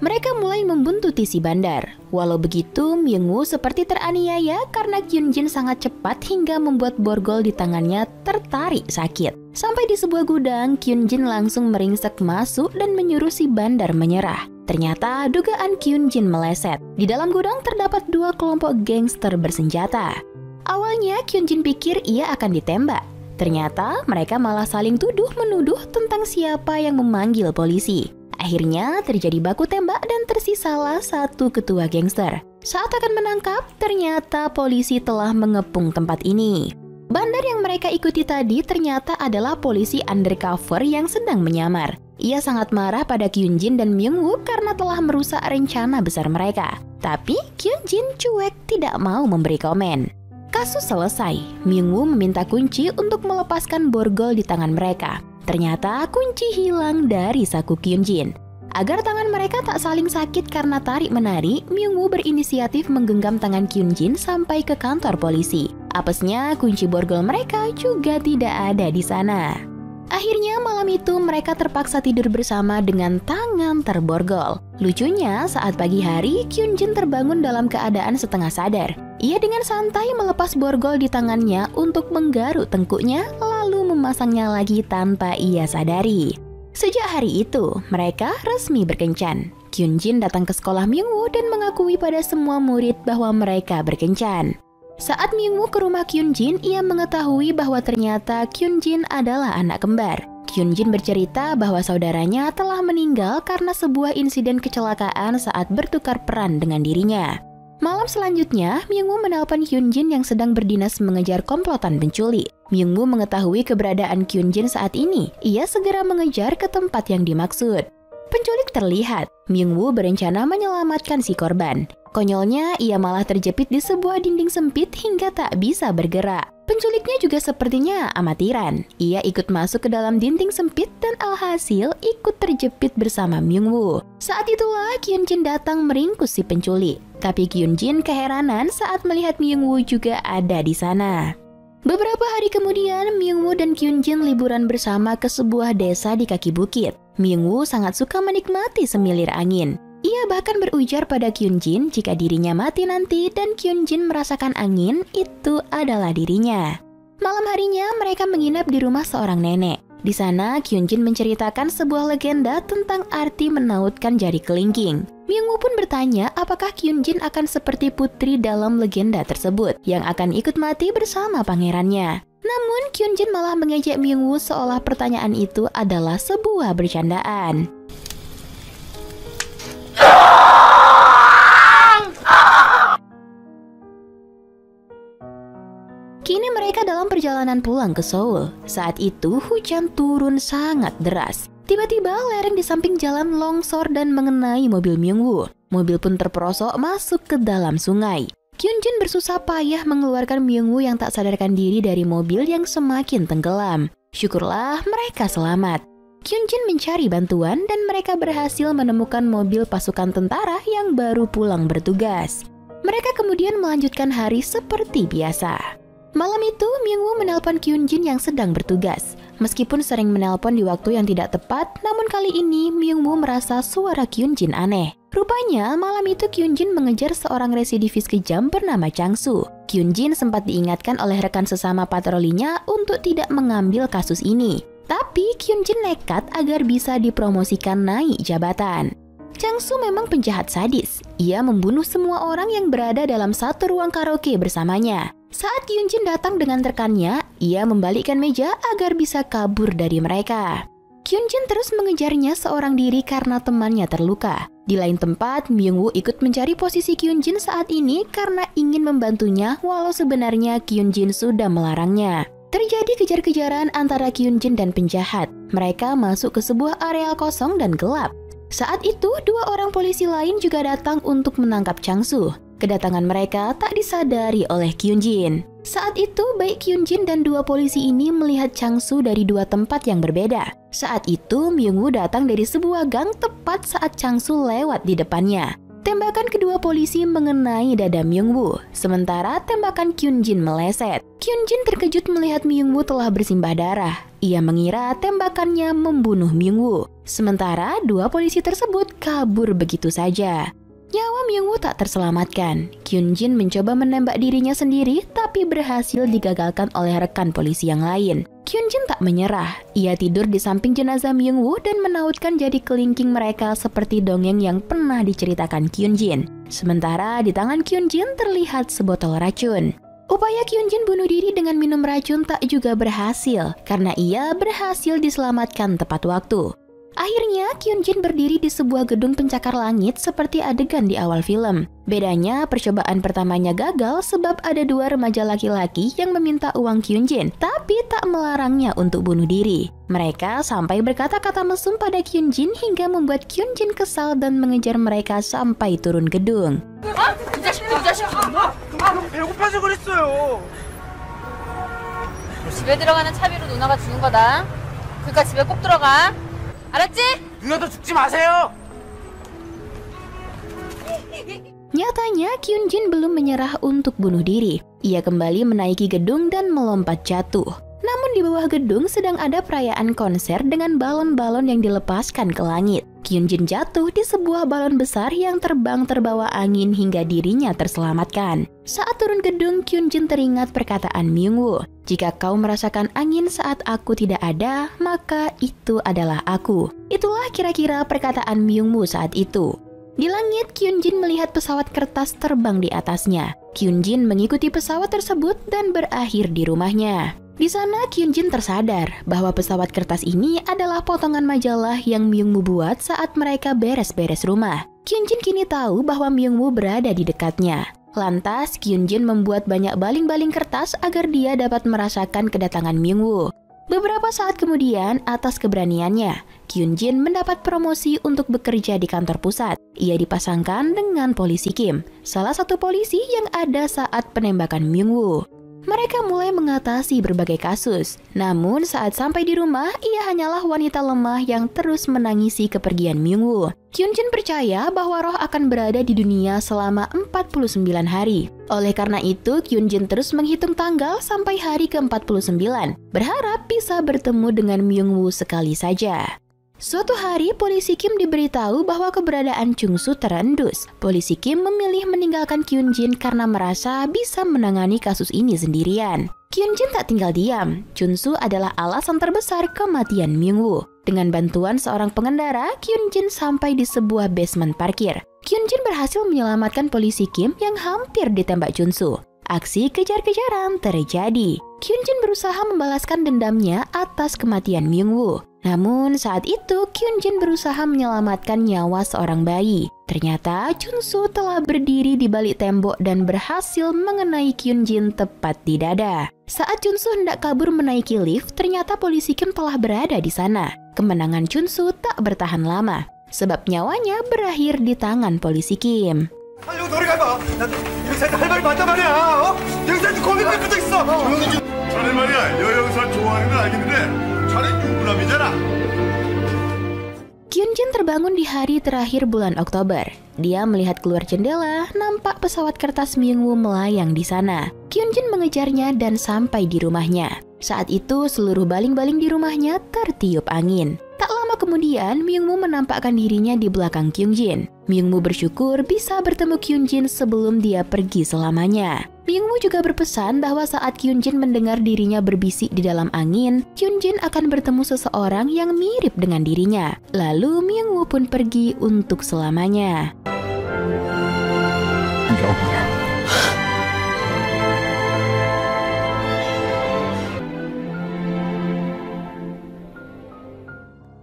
Mereka mulai membuntuti si bandar. Walau begitu, Myung-woo seperti teraniaya karena Kyun-jin sangat cepat hingga membuat borgol di tangannya tertarik sakit. Sampai di sebuah gudang, Kyun-jin langsung meringsek masuk dan menyuruh si bandar menyerah. Ternyata dugaan Kyun-jin meleset. Di dalam gudang terdapat dua kelompok gangster bersenjata. Awalnya Kyun-jin pikir ia akan ditembak. Ternyata mereka malah saling tuduh-menuduh tentang siapa yang memanggil polisi. Akhirnya terjadi baku tembak dan tersisalah satu ketua gangster. Saat akan menangkap, ternyata polisi telah mengepung tempat ini. Bandar yang mereka ikuti tadi ternyata adalah polisi undercover yang sedang menyamar. Ia sangat marah pada Kyun-jin dan Myung-woo karena telah merusak rencana besar mereka. Tapi Kyun-jin cuek, tidak mau memberi komen. Kasus selesai, Myung-woo meminta kunci untuk melepaskan borgol di tangan mereka. Ternyata kunci hilang dari saku Kyun-jin. Agar tangan mereka tak saling sakit karena tarik-menarik, Myung-woo berinisiatif menggenggam tangan Kyun-jin sampai ke kantor polisi. Apesnya, kunci borgol mereka juga tidak ada di sana. Akhirnya malam itu mereka terpaksa tidur bersama dengan tangan terborgol. Lucunya, saat pagi hari, Kyun-jin terbangun dalam keadaan setengah sadar. Ia dengan santai melepas borgol di tangannya untuk menggaruk tengkuknya, lalu memasangnya lagi tanpa ia sadari. Sejak hari itu, mereka resmi berkencan. Kyun-jin datang ke sekolah Myung-woo dan mengakui pada semua murid bahwa mereka berkencan. Saat Myung-woo ke rumah Kyun-jin, ia mengetahui bahwa ternyata Kyun-jin adalah anak kembar. Kyun-jin bercerita bahwa saudaranya telah meninggal karena sebuah insiden kecelakaan saat bertukar peran dengan dirinya. Malam selanjutnya, Myung-woo menelpon Kyun-jin yang sedang berdinas mengejar komplotan penculik. Myung-woo mengetahui keberadaan Kyun-jin saat ini. Ia segera mengejar ke tempat yang dimaksud. Penculik terlihat. Myung-woo berencana menyelamatkan si korban. Konyolnya, ia malah terjepit di sebuah dinding sempit hingga tak bisa bergerak. Penculiknya juga sepertinya amatiran. Ia ikut masuk ke dalam dinding sempit dan alhasil ikut terjepit bersama Myung-woo. Saat itulah Kyun-jin datang meringkus si penculik. Tapi Kyun-jin keheranan saat melihat Myung-woo juga ada di sana. Beberapa hari kemudian, Myung-woo dan Kyun-jin liburan bersama ke sebuah desa di kaki bukit. Myung-woo sangat suka menikmati semilir angin. Ia bahkan berujar pada Kyun-jin jika dirinya mati nanti dan Kyun-jin merasakan angin, itu adalah dirinya. Malam harinya mereka menginap di rumah seorang nenek. Di sana Kyun-jin menceritakan sebuah legenda tentang arti menautkan jari kelingking. Myung-woo pun bertanya apakah Kyun-jin akan seperti putri dalam legenda tersebut yang akan ikut mati bersama pangerannya. Namun Kyun-jin malah mengejek Myung-woo seolah pertanyaan itu adalah sebuah bercandaan. Kini mereka dalam perjalanan pulang ke Seoul. Saat itu hujan turun sangat deras. Tiba-tiba lereng di samping jalan longsor dan mengenai mobil Myung-woo. Mobil pun terperosok masuk ke dalam sungai. Kyun-jin bersusah payah mengeluarkan Myung-woo yang tak sadarkan diri dari mobil yang semakin tenggelam. Syukurlah mereka selamat. Kyun-jin mencari bantuan dan mereka berhasil menemukan mobil pasukan tentara yang baru pulang bertugas. Mereka kemudian melanjutkan hari seperti biasa. Malam itu, Myung-woo menelpon Kyun-jin yang sedang bertugas. Meskipun sering menelpon di waktu yang tidak tepat, namun kali ini Myung-woo merasa suara Kyun-jin aneh. Rupanya, malam itu Kyun-jin mengejar seorang residivis kejam bernama Chang-soo. Kyun-jin sempat diingatkan oleh rekan sesama patrolinya untuk tidak mengambil kasus ini. Tapi Kyun-jin nekat agar bisa dipromosikan naik jabatan. Chang-soo memang penjahat sadis. Ia membunuh semua orang yang berada dalam satu ruang karaoke bersamanya. Saat Kyun-jin datang dengan rekannya, ia membalikkan meja agar bisa kabur dari mereka. Kyun-jin terus mengejarnya seorang diri karena temannya terluka. Di lain tempat, Myung-woo ikut mencari posisi Kyun-jin saat ini karena ingin membantunya walau sebenarnya Kyun-jin sudah melarangnya. Terjadi kejar-kejaran antara Kyunjin dan penjahat. Mereka masuk ke sebuah areal kosong dan gelap. Saat itu, 2 orang polisi lain juga datang untuk menangkap Changsu. Kedatangan mereka tak disadari oleh Kyunjin. Saat itu, baik Kyunjin dan 2 polisi ini melihat Changsu dari 2 tempat yang berbeda. Saat itu, Myungwoo datang dari sebuah gang tepat saat Changsu lewat di depannya. Tembakan kedua polisi mengenai dada Myungwoo, sementara tembakan Kyunjin meleset. Kyunjin terkejut melihat Myungwoo telah bersimbah darah. Ia mengira tembakannya membunuh Myungwoo. Sementara 2 polisi tersebut kabur begitu saja. Nyawa Myungwoo tak terselamatkan. Kyunjin mencoba menembak dirinya sendiri, tapi berhasil digagalkan oleh rekan polisi yang lain. Kyunjin tak menyerah. Ia tidur di samping jenazah Myungwoo dan menautkan jari kelingking mereka seperti dongeng yang pernah diceritakan Kyunjin. Sementara di tangan Kyunjin terlihat sebotol racun. Upaya Kyunjin bunuh diri dengan minum racun tak juga berhasil, karena ia berhasil diselamatkan tepat waktu. Akhirnya, Kyunjin berdiri di sebuah gedung pencakar langit seperti adegan di awal film. Bedanya, percobaan pertamanya gagal sebab ada 2 remaja laki-laki yang meminta uang Kyunjin, tapi tak melarangnya untuk bunuh diri. Mereka sampai berkata-kata mesum pada Kyunjin hingga membuat Kyunjin kesal dan mengejar mereka sampai turun gedung.
집에 들어가는 차비로 누나가 주는 거다. 그러니까 집에 꼭 들어가. 알았지?
누나도 죽지 마세요.
Nyatanya, Kyunjin belum menyerah untuk bunuh diri. Ia kembali menaiki gedung dan melompat jatuh. Namun di bawah gedung sedang ada perayaan konser dengan balon-balon yang dilepaskan ke langit. Kyunjin jatuh di sebuah balon besar yang terbang terbawa angin hingga dirinya terselamatkan. Saat turun gedung, Kyunjin teringat perkataan Myungwoo. Jika kau merasakan angin saat aku tidak ada, maka itu adalah aku. Itulah kira-kira perkataan Myungwoo saat itu. Di langit, Kyunjin melihat pesawat kertas terbang di atasnya. Kyunjin mengikuti pesawat tersebut dan berakhir di rumahnya. Di sana, Kyunjin tersadar bahwa pesawat kertas ini adalah potongan majalah yang Myungwoo buat saat mereka beres-beres rumah. Kyunjin kini tahu bahwa Myungwoo berada di dekatnya. Lantas, Kyunjin membuat banyak baling-baling kertas agar dia dapat merasakan kedatangan Myungwoo. Beberapa saat kemudian, atas keberaniannya, Kyunjin mendapat promosi untuk bekerja di kantor pusat. Ia dipasangkan dengan polisi Kim, salah satu polisi yang ada saat penembakan Myungwoo. Mereka mulai mengatasi berbagai kasus. Namun saat sampai di rumah, ia hanyalah wanita lemah yang terus menangisi kepergian Myungwoo. Kyunjin percaya bahwa roh akan berada di dunia selama 49 hari. Oleh karena itu, Kyunjin terus menghitung tanggal sampai hari ke-49, berharap bisa bertemu dengan Myungwoo sekali saja. Suatu hari, polisi Kim diberitahu bahwa keberadaan Chungsu terendus. Polisi Kim memilih meninggalkan Kyunjin karena merasa bisa menangani kasus ini sendirian. Kyunjin tak tinggal diam. Chungsu adalah alasan terbesar kematian Myungwoo. Dengan bantuan seorang pengendara, Kyunjin sampai di sebuah basement parkir. Kyunjin berhasil menyelamatkan polisi Kim yang hampir ditembak Chungsu. Aksi kejar-kejaran terjadi. Kyunjin berusaha membalaskan dendamnya atas kematian Myungwoo. Namun saat itu Kyunjin berusaha menyelamatkan nyawa seorang bayi. Ternyata Chungsu telah berdiri di balik tembok dan berhasil mengenai Kyunjin tepat di dada. Saat Chungsu hendak kabur menaiki lift, ternyata polisi Kim telah berada di sana. Kemenangan Chungsu tak bertahan lama, sebab nyawanya berakhir di tangan polisi Kim.
아니 너리 가봐. 나 여기서 할 말이 많단 말이야. 여기서 고민할 것도 있어. 자네 말이야. 여영사 좋아하는 건 알겠는데 자네 유부남이잖아.
Kyunjin terbangun di hari terakhir bulan Oktober. Dia melihat keluar jendela, nampak pesawat kertas Myungwoo melayang di sana. Kyunjin mengejarnya dan sampai di rumahnya. Saat itu seluruh baling-baling di rumahnya tertiup angin. Tak lama kemudian, Myungwoo menampakkan dirinya di belakang Kyunjin. Myungwoo bersyukur bisa bertemu Kyunjin sebelum dia pergi selamanya. Myungwoo juga berpesan bahwa saat Kyunjin mendengar dirinya berbisik di dalam angin, Kyunjin akan bertemu seseorang yang mirip dengan dirinya. Lalu Myungwoo pun pergi untuk selamanya.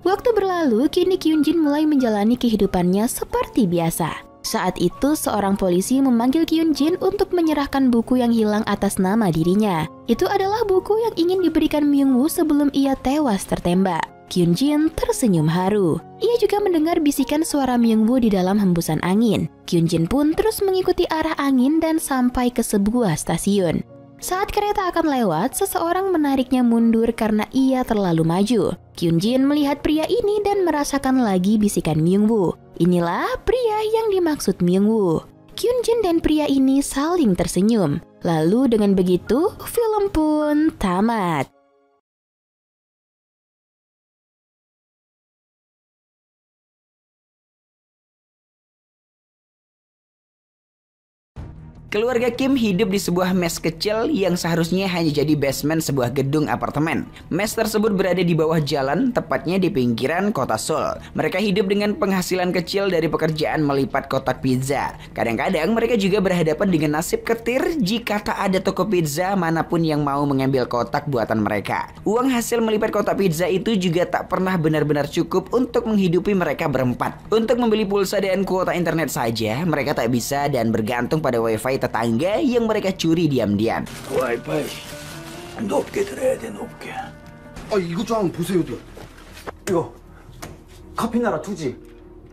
Waktu berlalu, kini Kyunjin mulai menjalani kehidupannya seperti biasa. Saat itu seorang polisi memanggil Kyun Jin untuk menyerahkan buku yang hilang atas nama dirinya. Itu adalah buku yang ingin diberikan Myung Woo sebelum ia tewas tertembak. Kyun Jin tersenyum haru. Ia juga mendengar bisikan suara Myung Woo di dalam hembusan angin. Kyun Jin pun terus mengikuti arah angin dan sampai ke sebuah stasiun. Saat kereta akan lewat, seseorang menariknya mundur karena ia terlalu maju. Kyun Jin melihat pria ini dan merasakan lagi bisikan Myung Woo. Inilah pria yang dimaksud Myung Woo. Kyun Jin dan pria ini saling tersenyum. Lalu dengan begitu, film pun tamat.
Keluarga Kim hidup di sebuah mes kecil yang seharusnya hanya jadi basement sebuah gedung apartemen. Mes tersebut berada di bawah jalan, tepatnya di pinggiran kota Seoul. Mereka hidup dengan penghasilan kecil dari pekerjaan melipat kotak pizza. Kadang-kadang mereka juga berhadapan dengan nasib ketir jika tak ada toko pizza manapun yang mau mengambil kotak buatan mereka. Uang hasil melipat kotak pizza itu juga tak pernah benar-benar cukup untuk menghidupi mereka berempat. Untuk membeli pulsa dan kuota internet saja, mereka tak bisa dan bergantung pada wifi tetangga yang mereka curi diam-diam.
와이파이 높게 들어야 돼, 높게. 이거 좀 한번 보세요, 이거 카피나라 투지.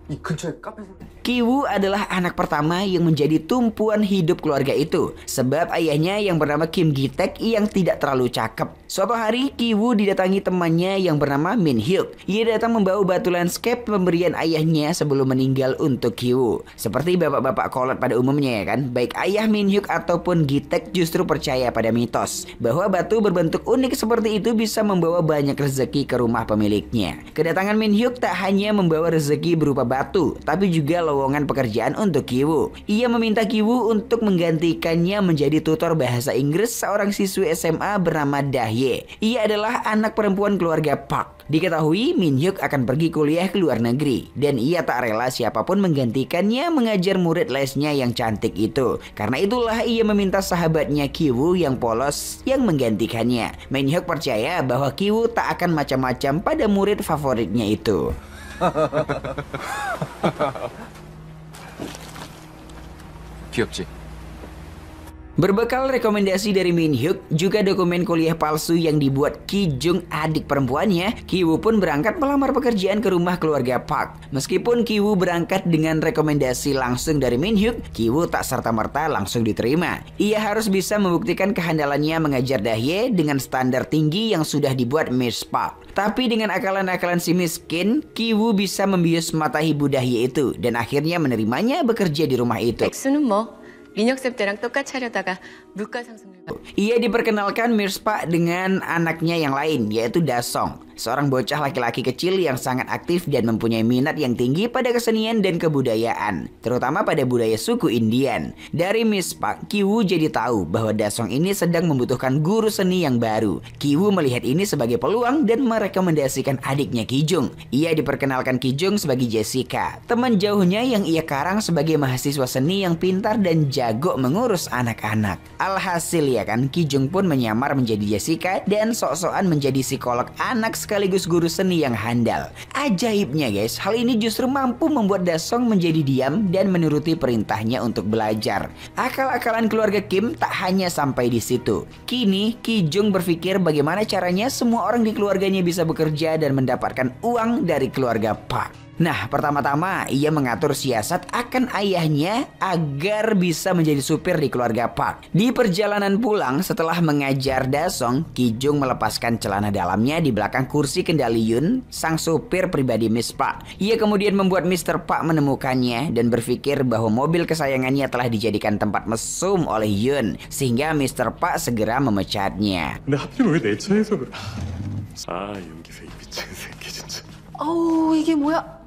이 근처에 카페.
Ki-woo adalah anak pertama yang menjadi tumpuan hidup keluarga itu, sebab ayahnya yang bernama Kim Gi-taek yang tidak terlalu cakep. Suatu hari, Ki-woo didatangi temannya yang bernama Min Hyuk. Ia datang membawa batu landscape pemberian ayahnya sebelum meninggal untuk Ki-woo. Seperti bapak-bapak kolot pada umumnya ya kan, baik ayah Min Hyuk ataupun Gi-taek justru percaya pada mitos bahwa batu berbentuk unik seperti itu bisa membawa banyak rezeki ke rumah pemiliknya. Kedatangan Min Hyuk tak hanya membawa rezeki berupa batu, tapi juga lowongan pekerjaan untuk Ki-woo. Ia meminta Ki-woo untuk menggantikannya menjadi tutor bahasa Inggris seorang siswi SMA bernama Dahye. Ia adalah anak perempuan keluarga Park. Diketahui Min Hyuk akan pergi kuliah ke luar negeri dan ia tak rela siapapun menggantikannya mengajar murid lesnya yang cantik itu. Karena itulah ia meminta sahabatnya Ki-woo yang polos yang menggantikannya. Min Hyuk percaya bahwa Ki-woo tak akan macam-macam pada murid favoritnya itu.
귀엽지?
Berbekal rekomendasi dari Min Hyuk, juga dokumen kuliah palsu yang dibuat Ki Jung adik perempuannya, Ki-woo pun berangkat melamar pekerjaan ke rumah keluarga Park. Meskipun Ki-woo berangkat dengan rekomendasi langsung dari Min Hyuk, Ki-woo tak serta-merta langsung diterima. Ia harus bisa membuktikan kehandalannya mengajar Dahye dengan standar tinggi yang sudah dibuat Miss Park. Tapi dengan akalan-akalan si miskin, Ki-woo bisa membius mata ibu Dahye itu dan akhirnya menerimanya bekerja di rumah itu.
민혁쌤 때랑 똑같이 하려다가 물가 상승을.
Ia diperkenalkan Mirspa dengan anaknya yang lain, yaitu Dasong, seorang bocah laki-laki kecil yang sangat aktif dan mempunyai minat yang tinggi pada kesenian dan kebudayaan, terutama pada budaya suku Indian. Dari Mirspa, Ki-woo jadi tahu bahwa Dasong ini sedang membutuhkan guru seni yang baru. Ki-woo melihat ini sebagai peluang dan merekomendasikan adiknya Ki Jung. Ia diperkenalkan Ki Jung sebagai Jessica, teman jauhnya yang ia karang sebagai mahasiswa seni yang pintar dan jago mengurus anak-anak. Alhasil ya kan, Ki Jung pun menyamar menjadi Jessica dan sok-sokan menjadi psikolog anak sekaligus guru seni yang handal. Ajaibnya guys, hal ini justru mampu membuat Dasong menjadi diam dan menuruti perintahnya untuk belajar. Akal-akalan keluarga Kim tak hanya sampai di situ. Kini Ki Jung berpikir bagaimana caranya semua orang di keluarganya bisa bekerja dan mendapatkan uang dari keluarga Park. Nah, pertama-tama ia mengatur siasat akan ayahnya agar bisa menjadi supir di keluarga Park. Di perjalanan pulang setelah mengajar Dasong, Ki Jung melepaskan celana dalamnya di belakang kursi kendali Yun, sang supir pribadi Miss Park. Ia kemudian membuat Mr. Park menemukannya dan berpikir bahwa mobil kesayangannya telah dijadikan tempat mesum oleh Yun, sehingga Mr. Park segera memecatnya.
근데 하필 왜 내 차에서 그래? 아, 연기세 이 미친 새끼 진짜.
이게 뭐야?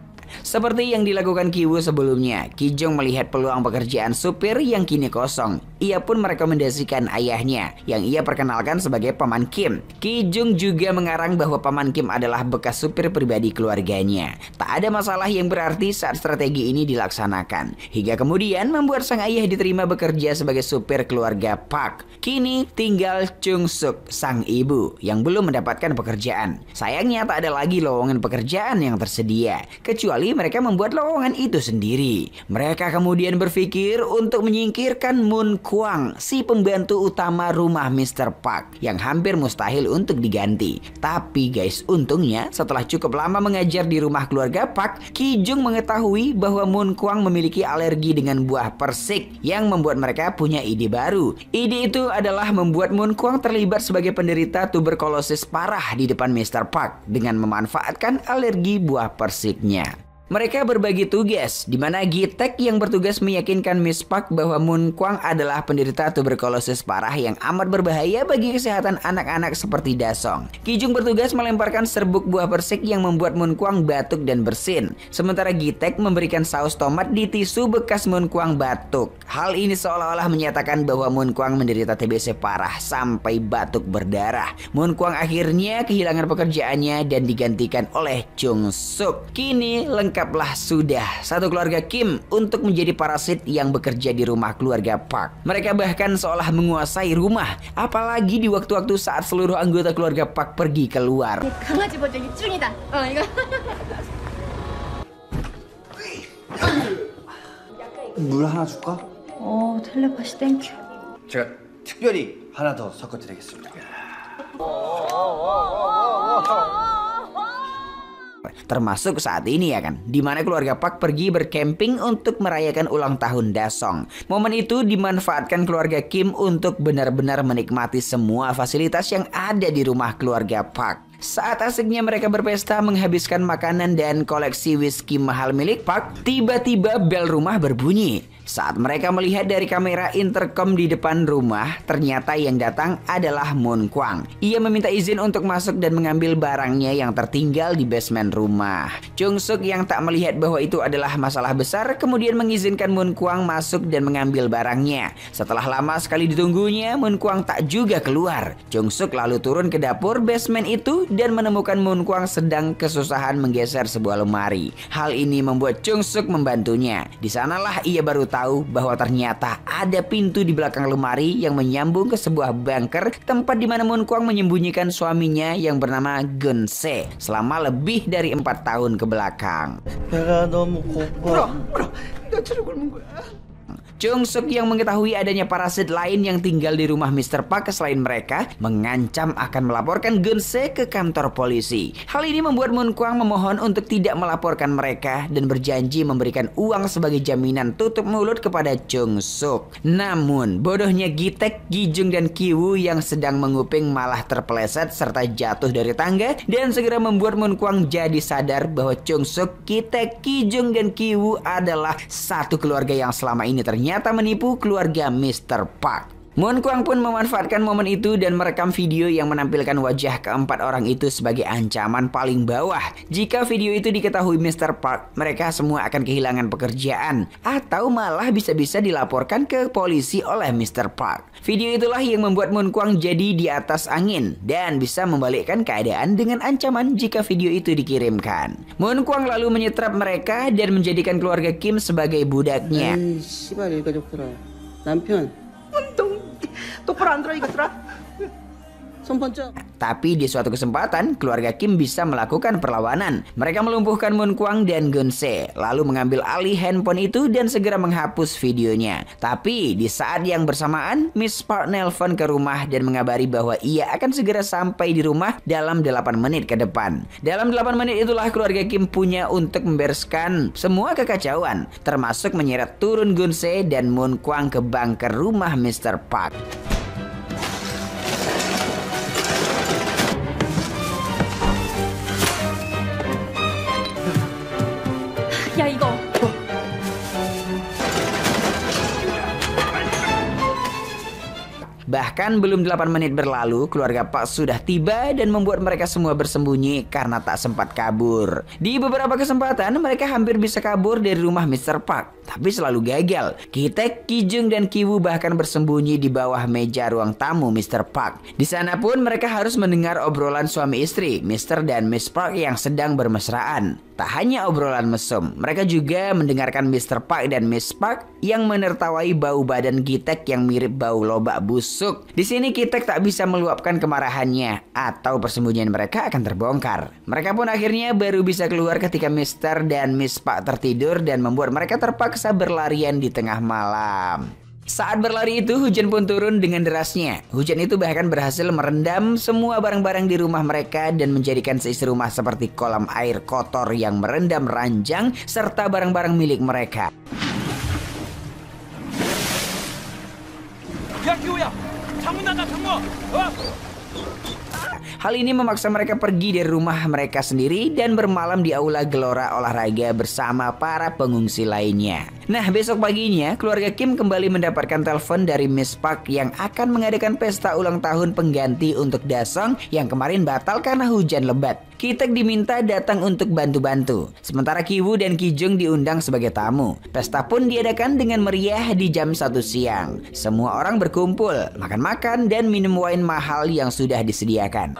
Seperti yang dilakukan Ki-woo sebelumnya, Ki Jung melihat peluang pekerjaan supir yang kini kosong. Ia pun merekomendasikan ayahnya, yang ia perkenalkan sebagai Paman Kim. Ki Jung juga mengarang bahwa Paman Kim adalah bekas supir pribadi keluarganya. Tak ada masalah yang berarti saat strategi ini dilaksanakan, hingga kemudian membuat sang ayah diterima bekerja sebagai supir keluarga Park. Kini tinggal Chung Suk, sang ibu, yang belum mendapatkan pekerjaan. Sayangnya tak ada lagi lowongan pekerjaan yang tersedia, kecuali mereka membuat lowongan itu sendiri. Mereka kemudian berpikir untuk menyingkirkan Moon Kwang, si pembantu utama rumah Mr. Park yang hampir mustahil untuk diganti. Tapi guys, untungnya setelah cukup lama mengajar di rumah keluarga Park, Ki Jung mengetahui bahwa Moon Kwang memiliki alergi dengan buah persik yang membuat mereka punya ide baru. Ide itu adalah membuat Moon Kwang terlibat sebagai penderita tuberkulosis parah di depan Mr. Park dengan memanfaatkan alergi buah persiknya. Mereka berbagi tugas, di mana Gitek yang bertugas meyakinkan Miss Park bahwa Moon Kwang adalah penderita tuberkulosis parah yang amat berbahaya bagi kesehatan anak-anak seperti Dasong. Ki Jung bertugas melemparkan serbuk buah persik yang membuat Moon Kwang batuk dan bersin. Sementara Gitek memberikan saus tomat di tisu bekas Moon Kwang batuk. Hal ini seolah-olah menyatakan bahwa Moon Kwang menderita TBC parah sampai batuk berdarah. Moon Kwang akhirnya kehilangan pekerjaannya dan digantikan oleh Jung Suk. Kini lengkaplah sudah satu keluarga Kim untuk menjadi parasit yang bekerja di rumah keluarga Park. Mereka bahkan seolah menguasai rumah, apalagi di waktu-waktu saat seluruh anggota keluarga Park pergi keluar.
물 하나 줄까?
텔레파시 땡큐.
제가 특별히 하나 더 섞어드리겠습니다.
Termasuk saat ini ya kan, di mana keluarga Park pergi bercamping untuk merayakan ulang tahun Dasong. Momen itu dimanfaatkan keluarga Kim untuk benar-benar menikmati semua fasilitas yang ada di rumah keluarga Park. Saat asiknya mereka berpesta menghabiskan makanan dan koleksi whisky mahal milik Park, tiba-tiba bel rumah berbunyi. Saat mereka melihat dari kamera intercom di depan rumah, ternyata yang datang adalah Moon Kwang. Ia meminta izin untuk masuk dan mengambil barangnya yang tertinggal di basement rumah. Jung Suk yang tak melihat bahwa itu adalah masalah besar, kemudian mengizinkan Moon Kwang masuk dan mengambil barangnya. Setelah lama sekali ditunggunya, Moon Kwang tak juga keluar. Jung Suk lalu turun ke dapur basement itu dan menemukan Moon Kwang sedang kesusahan menggeser sebuah lemari. Hal ini membuat Jung Suk membantunya. Di sanalah ia baru tahu bahwa ternyata ada pintu di belakang lemari yang menyambung ke sebuah bunker, tempat di mana Moon Kwang menyembunyikan suaminya yang bernama Gun Se selama lebih dari 4 tahun ke belakang. Jung Suk yang mengetahui adanya parasit lain yang tinggal di rumah Mr. Park selain mereka, mengancam akan melaporkan Gun Se ke kantor polisi. Hal ini membuat Moon Kwang memohon untuk tidak melaporkan mereka dan berjanji memberikan uang sebagai jaminan tutup mulut kepada Jung Suk. Namun, bodohnya Gitek, Gi Jung dan Ki Woo yang sedang menguping malah terpeleset serta jatuh dari tangga dan segera membuat Moon Kwang jadi sadar bahwa Jung Suk, Gitek, Ki Jung dan Ki Woo adalah satu keluarga yang selama ini ternyata menipu keluarga Mr. Park. Moon Kwang pun memanfaatkan momen itu dan merekam video yang menampilkan wajah keempat orang itu sebagai ancaman paling bawah. Jika video itu diketahui Mr. Park, mereka semua akan kehilangan pekerjaan atau malah bisa-bisa dilaporkan ke polisi oleh Mr. Park. Video itulah yang membuat Moon Kwang jadi di atas angin dan bisa membalikkan keadaan dengan ancaman jika video itu dikirimkan. Moon Kwang lalu menyetrap mereka dan menjadikan keluarga Kim sebagai budaknya. Tapi di suatu kesempatan, keluarga Kim bisa melakukan perlawanan. Mereka melumpuhkan Moon Kwang dan Gun Se, lalu mengambil alih handphone itu dan segera menghapus videonya. Tapi di saat yang bersamaan, Miss Park nelpon ke rumah dan mengabari bahwa ia akan segera sampai di rumah dalam 8 menit ke depan. Dalam 8 menit itulah keluarga Kim punya untuk membereskan semua kekacauan, termasuk menyeret turun Gun Se dan Moon Kwang ke bunker rumah Mr. Park.
야 이거
Bahkan belum 8 menit berlalu, keluarga Park sudah tiba dan membuat mereka semua bersembunyi karena tak sempat kabur. Di beberapa kesempatan, mereka hampir bisa kabur dari rumah Mr. Park, tapi selalu gagal. Gitek, Ki Jung, dan Ki Woo bahkan bersembunyi di bawah meja ruang tamu Mr. Park. Di sana pun mereka harus mendengar obrolan suami istri, Mr. dan Miss Park yang sedang bermesraan. Tak hanya obrolan mesum, mereka juga mendengarkan Mr. Park dan Miss Park yang menertawai bau badan Gitek yang mirip bau lobak busuk. Di sini Ki-taek tak bisa meluapkan kemarahannya atau persembunyian mereka akan terbongkar. Mereka pun akhirnya baru bisa keluar ketika Mr. dan Miss Park tertidur dan membuat mereka terpaksa berlarian di tengah malam. Saat berlari itu hujan pun turun dengan derasnya. Hujan itu bahkan berhasil merendam semua barang-barang di rumah mereka dan menjadikan seisi rumah seperti kolam air kotor yang merendam ranjang serta barang-barang milik mereka. Hal ini memaksa mereka pergi dari rumah mereka sendiri dan bermalam di aula gelora olahraga bersama para pengungsi lainnya. Nah, besok paginya keluarga Kim kembali mendapatkan telepon dari Miss Park yang akan mengadakan pesta ulang tahun pengganti untuk Dasong yang kemarin batal karena hujan lebat. Ki-taek diminta datang untuk bantu-bantu. Sementara Ki-woo dan Ki-jung diundang sebagai tamu. Pesta pun diadakan dengan meriah di jam 1 siang. Semua orang berkumpul, makan-makan dan minum wine mahal yang sudah disediakan.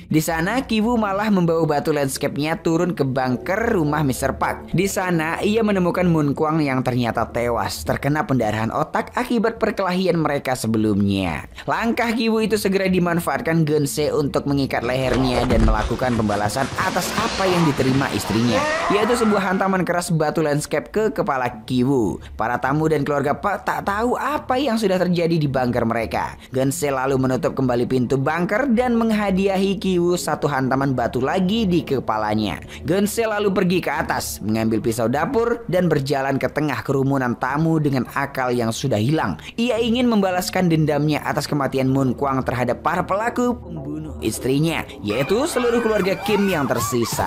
Di sana Ki-woo malah membawa batu landscape-nya turun ke bunker rumah Mr. Park. Di sana ia menemukan Moon Kwang yang ternyata tewas terkena pendarahan otak akibat perkelahian mereka sebelumnya. Langkah Ki-woo itu segera dimanfaatkan Geun-se untuk mengikat lehernya dan melakukan pembalasan atas apa yang diterima istrinya, yaitu sebuah hantaman keras batu landscape ke kepala Ki-woo. Para tamu dan keluarga Park tak tahu apa yang sudah terjadi di bunker mereka. Geun-se lalu menutup kembali pintu bunker dan menghadiahi Ki-woo satu hantaman batu lagi di kepalanya. Geun-se lalu pergi ke atas, mengambil pisau dapur dan berjalan ke tengah kerumunan tamu dengan akal yang sudah hilang. Ia ingin membalaskan dendamnya atas kematian Moon Kwang terhadap para pelaku pembunuh istrinya, yaitu seluruh keluarga Kim yang tersisa.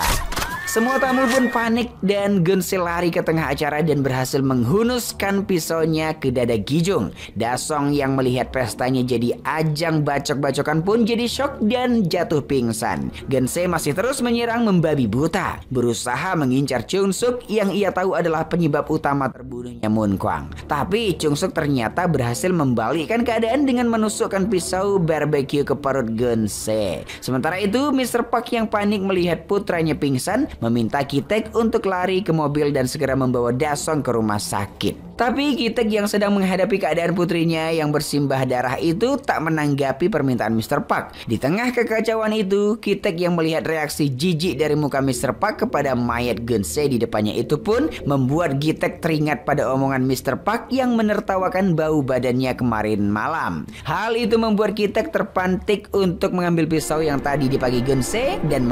Semua tamu pun panik dan Geun-se lari ke tengah acara dan berhasil menghunuskan pisaunya ke dada Ki-jung. Dasong yang melihat pestanya jadi ajang bacok-bacokan pun jadi shock dan jatuh pingsan. Geun-se masih terus menyerang membabi buta, berusaha mengincar Chung-suk yang ia tahu adalah penyebab utama terbunuhnya Moon Kwang. Tapi Chung-suk ternyata berhasil membalikkan keadaan dengan menusukkan pisau barbecue ke perut Geun-se. Sementara itu Mr. Park yang panik melihat putranya pingsan meminta Ki-taek untuk lari ke mobil dan segera membawa Dasong ke rumah sakit. Tapi Ki-taek yang sedang menghadapi keadaan putrinya yang bersimbah darah itu tak menanggapi permintaan Mr. Park. Di tengah kekacauan itu, Ki-taek yang melihat reaksi jijik dari muka Mr. Park kepada mayat Geun-se di depannya itu pun membuat Ki-taek teringat pada omongan Mr. Park yang menertawakan bau badannya kemarin malam. Hal itu membuat Ki-taek terpantik untuk mengambil pisau yang tadi dipagi Geun-se dan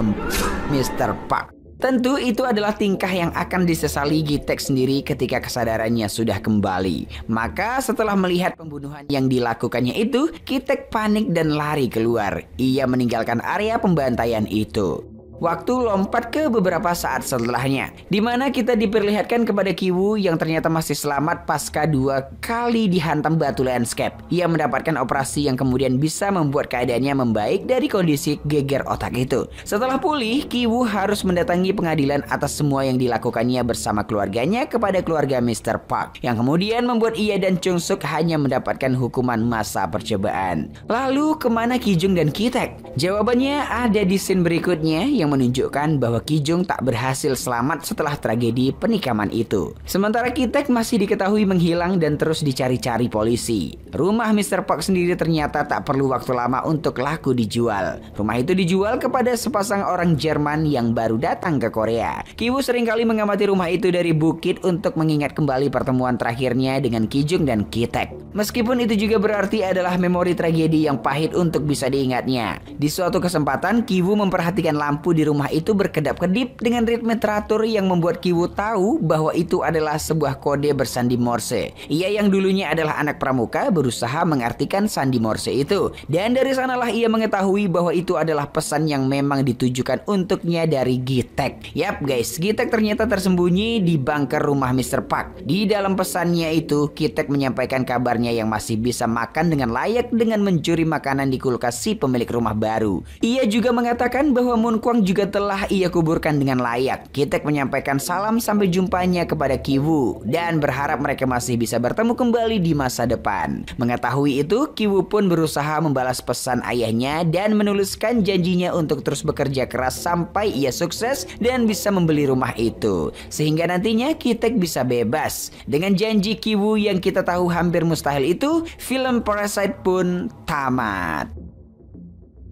Mr. Park. Tentu itu adalah tingkah yang akan disesali Ki-taek sendiri ketika kesadarannya sudah kembali. Maka setelah melihat pembunuhan yang dilakukannya itu, Ki-taek panik dan lari keluar. Ia meninggalkan area pembantaian itu. Waktu lompat ke beberapa saat setelahnya, di mana kita diperlihatkan kepada Ki-woo yang ternyata masih selamat pasca 2 kali dihantam batu landscape. Ia mendapatkan operasi yang kemudian bisa membuat keadaannya membaik dari kondisi geger otak itu. Setelah pulih, Ki-woo harus mendatangi pengadilan atas semua yang dilakukannya bersama keluarganya kepada keluarga Mr. Park, yang kemudian membuat ia dan Chung-suk hanya mendapatkan hukuman masa percobaan. Lalu kemana Ki-jung dan Ki-taek? Jawabannya ada di scene berikutnya yang menunjukkan bahwa Ki-jung tak berhasil selamat setelah tragedi penikaman itu. Sementara Ki-taek masih diketahui menghilang dan terus dicari-cari polisi. Rumah Mr. Park sendiri ternyata tak perlu waktu lama untuk laku dijual. Rumah itu dijual kepada sepasang orang Jerman yang baru datang ke Korea. Ki-woo seringkali mengamati rumah itu dari bukit untuk mengingat kembali pertemuan terakhirnya dengan Ki-jung dan Ki-taek. Meskipun itu juga berarti adalah memori tragedi yang pahit untuk bisa diingatnya. Di suatu kesempatan, Ki-woo memperhatikan lampu di rumah itu berkedap-kedip dengan ritme teratur yang membuat Ki-woo tahu bahwa itu adalah sebuah kode bersandi Morse. Ia yang dulunya adalah anak pramuka berusaha mengartikan sandi Morse itu. Dan dari sanalah ia mengetahui bahwa itu adalah pesan yang memang ditujukan untuknya dari Ki-taek. Yap guys, Ki-taek ternyata tersembunyi di bunker rumah Mr. Park. Di dalam pesannya itu, Ki-taek menyampaikan kabarnya yang masih bisa makan dengan layak dengan mencuri makanan di kulkas si pemilik rumah baru. Ia juga mengatakan bahwa Moon Kwang juga telah ia kuburkan dengan layak. Ki-taek menyampaikan salam sampai jumpanya kepada Ki-woo dan berharap mereka masih bisa bertemu kembali di masa depan. Mengetahui itu, Ki-woo pun berusaha membalas pesan ayahnya dan menuliskan janjinya untuk terus bekerja keras sampai ia sukses dan bisa membeli rumah itu. Sehingga nantinya Ki-taek bisa bebas. Dengan janji Ki-woo yang kita tahu hampir mustahil itu, film Parasite pun tamat.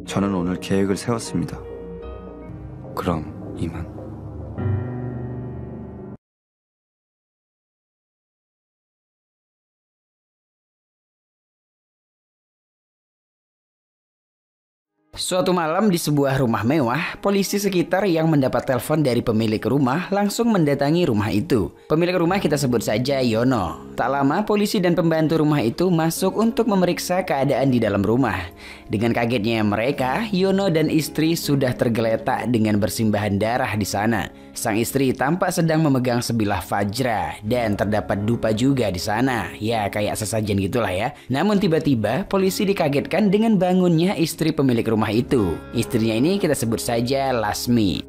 저는 오늘 계획을 세웠습니다. 그럼 이만.
Suatu malam di sebuah rumah mewah, polisi sekitar yang mendapat telepon dari pemilik rumah langsung mendatangi rumah itu. Pemilik rumah kita sebut saja Yono. Tak lama polisi dan pembantu rumah itu masuk untuk memeriksa keadaan di dalam rumah. Dengan kagetnya mereka, Yono dan istri sudah tergeletak dengan bersimbahan darah di sana. Sang istri tampak sedang memegang sebilah fajra dan terdapat dupa juga di sana. Ya, kayak sesajen gitulah ya. Namun tiba-tiba polisi dikagetkan dengan bangunnya istri pemilik rumah itu. Istrinya ini kita sebut saja Lasmi.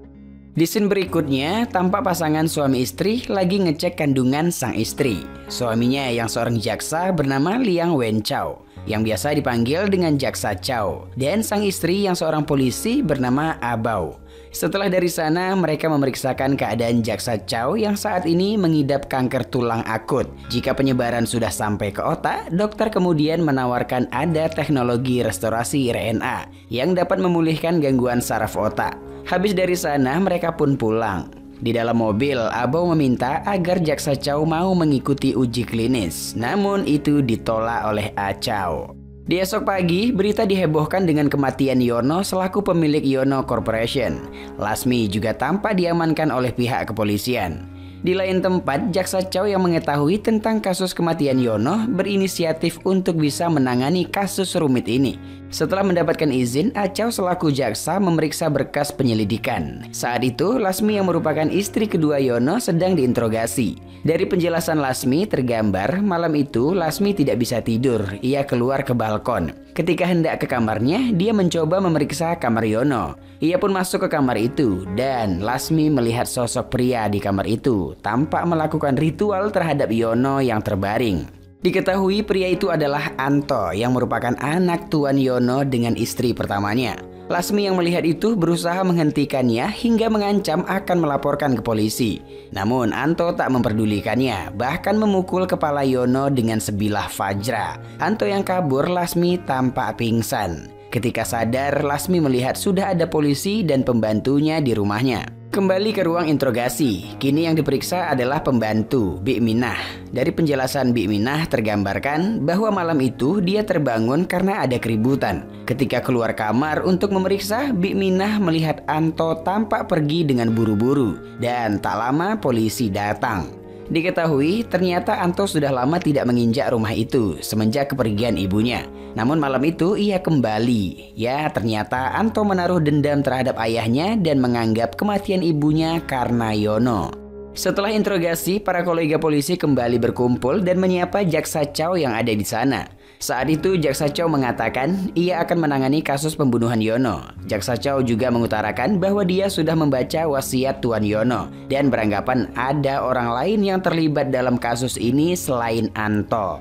Di scene berikutnya, tampak pasangan suami istri lagi ngecek kandungan sang istri. Suaminya yang seorang jaksa bernama Liang Wenchao, yang biasa dipanggil dengan Jaksa Chow, dan sang istri yang seorang polisi bernama Abao. Setelah dari sana, mereka memeriksakan keadaan Jaksa Chow yang saat ini mengidap kanker tulang akut. Jika penyebaran sudah sampai ke otak, dokter kemudian menawarkan ada teknologi restorasi RNA yang dapat memulihkan gangguan saraf otak. Habis dari sana, mereka pun pulang. Di dalam mobil, Abao meminta agar Jaksa Chow mau mengikuti uji klinis. Namun itu ditolak oleh A Chow. Di esok pagi, berita dihebohkan dengan kematian Yono selaku pemilik Yono Corporation. Lasmi juga tampak diamankan oleh pihak kepolisian. Di lain tempat, Jaksa Chow yang mengetahui tentang kasus kematian Yono berinisiatif untuk bisa menangani kasus rumit ini. Setelah mendapatkan izin, A Chow selaku jaksa memeriksa berkas penyelidikan. Saat itu, Lasmi yang merupakan istri kedua Yono sedang diinterogasi. Dari penjelasan Lasmi tergambar, malam itu Lasmi tidak bisa tidur. Ia keluar ke balkon. Ketika hendak ke kamarnya, dia mencoba memeriksa kamar Yono. Ia pun masuk ke kamar itu dan Lasmi melihat sosok pria di kamar itu tampak melakukan ritual terhadap Yono yang terbaring. Diketahui pria itu adalah Anto yang merupakan anak Tuan Yono dengan istri pertamanya. Lasmi yang melihat itu berusaha menghentikannya hingga mengancam akan melaporkan ke polisi. Namun Anto tak memperdulikannya, bahkan memukul kepala Yono dengan sebilah fajra. Anto yang kabur, Lasmi tampak pingsan. Ketika sadar, Lasmi melihat sudah ada polisi dan pembantunya di rumahnya. Kembali ke ruang interogasi, kini yang diperiksa adalah pembantu, Bik Minah. Dari penjelasan Bik Minah tergambarkan bahwa malam itu dia terbangun karena ada keributan. Ketika keluar kamar untuk memeriksa, Bik Minah melihat Anto tampak pergi dengan buru-buru dan tak lama polisi datang. Diketahui ternyata Anto sudah lama tidak menginjak rumah itu semenjak kepergian ibunya. Namun malam itu ia kembali. Ya, ternyata Anto menaruh dendam terhadap ayahnya dan menganggap kematian ibunya karena Yono. Setelah interogasi, para kolega polisi kembali berkumpul dan menyapa Jaksa Chow yang ada di sana. Saat itu Jaksa Chow mengatakan ia akan menangani kasus pembunuhan Yono. Jaksa Chow juga mengutarakan bahwa dia sudah membaca wasiat Tuan Yono dan beranggapan ada orang lain yang terlibat dalam kasus ini selain Anto.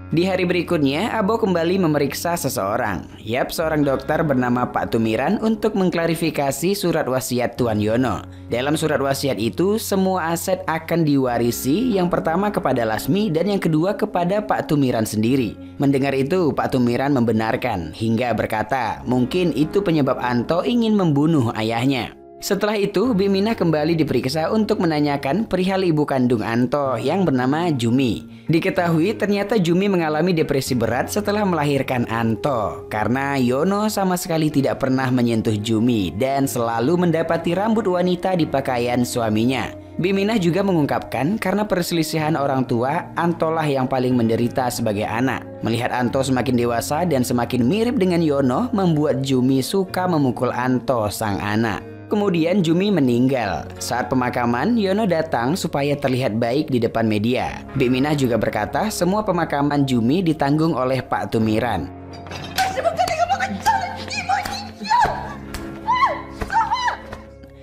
Di hari berikutnya, Abao kembali memeriksa seseorang. Yap, seorang dokter bernama Pak Tumiran untuk mengklarifikasi surat wasiat Tuan Yono. Dalam surat wasiat itu, semua aset akan diwarisi, yang pertama kepada Lasmi dan yang kedua kepada Pak Tumiran sendiri. Mendengar itu, Pak Tumiran membenarkan hingga berkata mungkin itu penyebab Anto ingin membunuh ayahnya. Setelah itu, Bik Minah kembali diperiksa untuk menanyakan perihal ibu kandung Anto yang bernama Jumi. Diketahui ternyata Jumi mengalami depresi berat setelah melahirkan Anto karena Yono sama sekali tidak pernah menyentuh Jumi dan selalu mendapati rambut wanita di pakaian suaminya. Bik Minah juga mengungkapkan karena perselisihan orang tua, Antolah yang paling menderita sebagai anak. Melihat Anto semakin dewasa dan semakin mirip dengan Yono membuat Jumi suka memukul Anto sang anak. Kemudian Jumi meninggal. Saat pemakaman, Yono datang supaya terlihat baik di depan media. Bik Minah juga berkata semua pemakaman Jumi ditanggung oleh Pak Tumiran.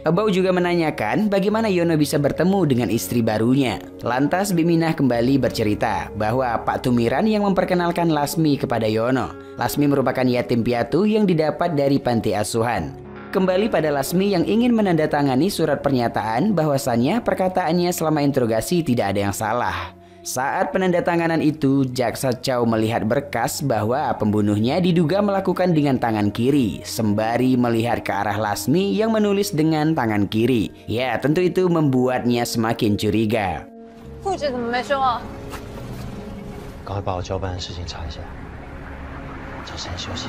Abau juga menanyakan bagaimana Yono bisa bertemu dengan istri barunya. Lantas Bik Minah kembali bercerita bahwa Pak Tumiran yang memperkenalkan Lasmi kepada Yono. Lasmi merupakan yatim piatu yang didapat dari panti asuhan. Kembali pada Lasmi yang ingin menandatangani surat pernyataan bahwasannya perkataannya selama interogasi tidak ada yang salah. Saat penandatanganan itu, Jaksa Chow melihat berkas bahwa pembunuhnya diduga melakukan dengan tangan kiri, sembari melihat ke arah Lasmi yang menulis dengan tangan kiri. Ya, tentu itu membuatnya semakin curiga.
护士怎么没生啊？
赶快把我交办的事情查一下，找时间休息。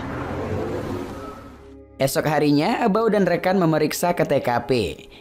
Esok harinya, Abau dan rekan memeriksa ke TKP.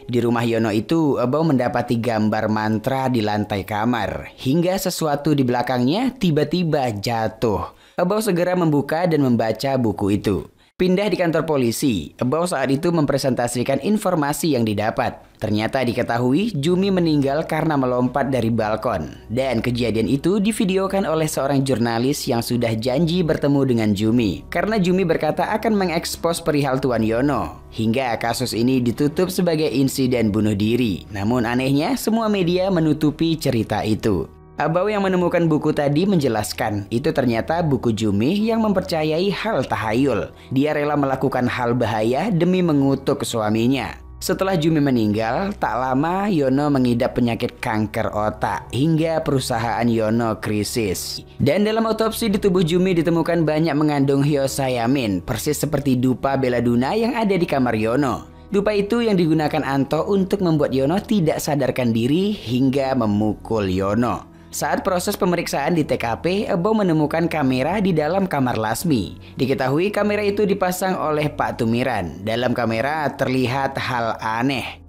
Di rumah Yono itu, Abau mendapati gambar mantra di lantai kamar. Hingga sesuatu di belakangnya tiba-tiba jatuh. Abau segera membuka dan membaca buku itu. Pindah di kantor polisi, Abau saat itu mempresentasikan informasi yang didapat. Ternyata diketahui Jumi meninggal karena melompat dari balkon. Dan kejadian itu divideokan oleh seorang jurnalis yang sudah janji bertemu dengan Jumi. Karena Jumi berkata akan mengekspos perihal Tuan Yono. Hingga kasus ini ditutup sebagai insiden bunuh diri. Namun anehnya semua media menutupi cerita itu. Abau yang menemukan buku tadi menjelaskan, itu ternyata buku Jumi yang mempercayai hal tahayul. Dia rela melakukan hal bahaya demi mengutuk suaminya. Setelah Jumi meninggal, tak lama Yono mengidap penyakit kanker otak hingga perusahaan Yono krisis. Dan dalam otopsi di tubuh Jumi ditemukan banyak mengandung hyosayamin, persis seperti dupa Belladonna yang ada di kamar Yono. Dupa itu yang digunakan Anto untuk membuat Yono tidak sadarkan diri hingga memukul Yono. Saat proses pemeriksaan di TKP, Abau menemukan kamera di dalam kamar Lasmi. Diketahui kamera itu dipasang oleh Pak Tumiran. Dalam kamera terlihat hal aneh.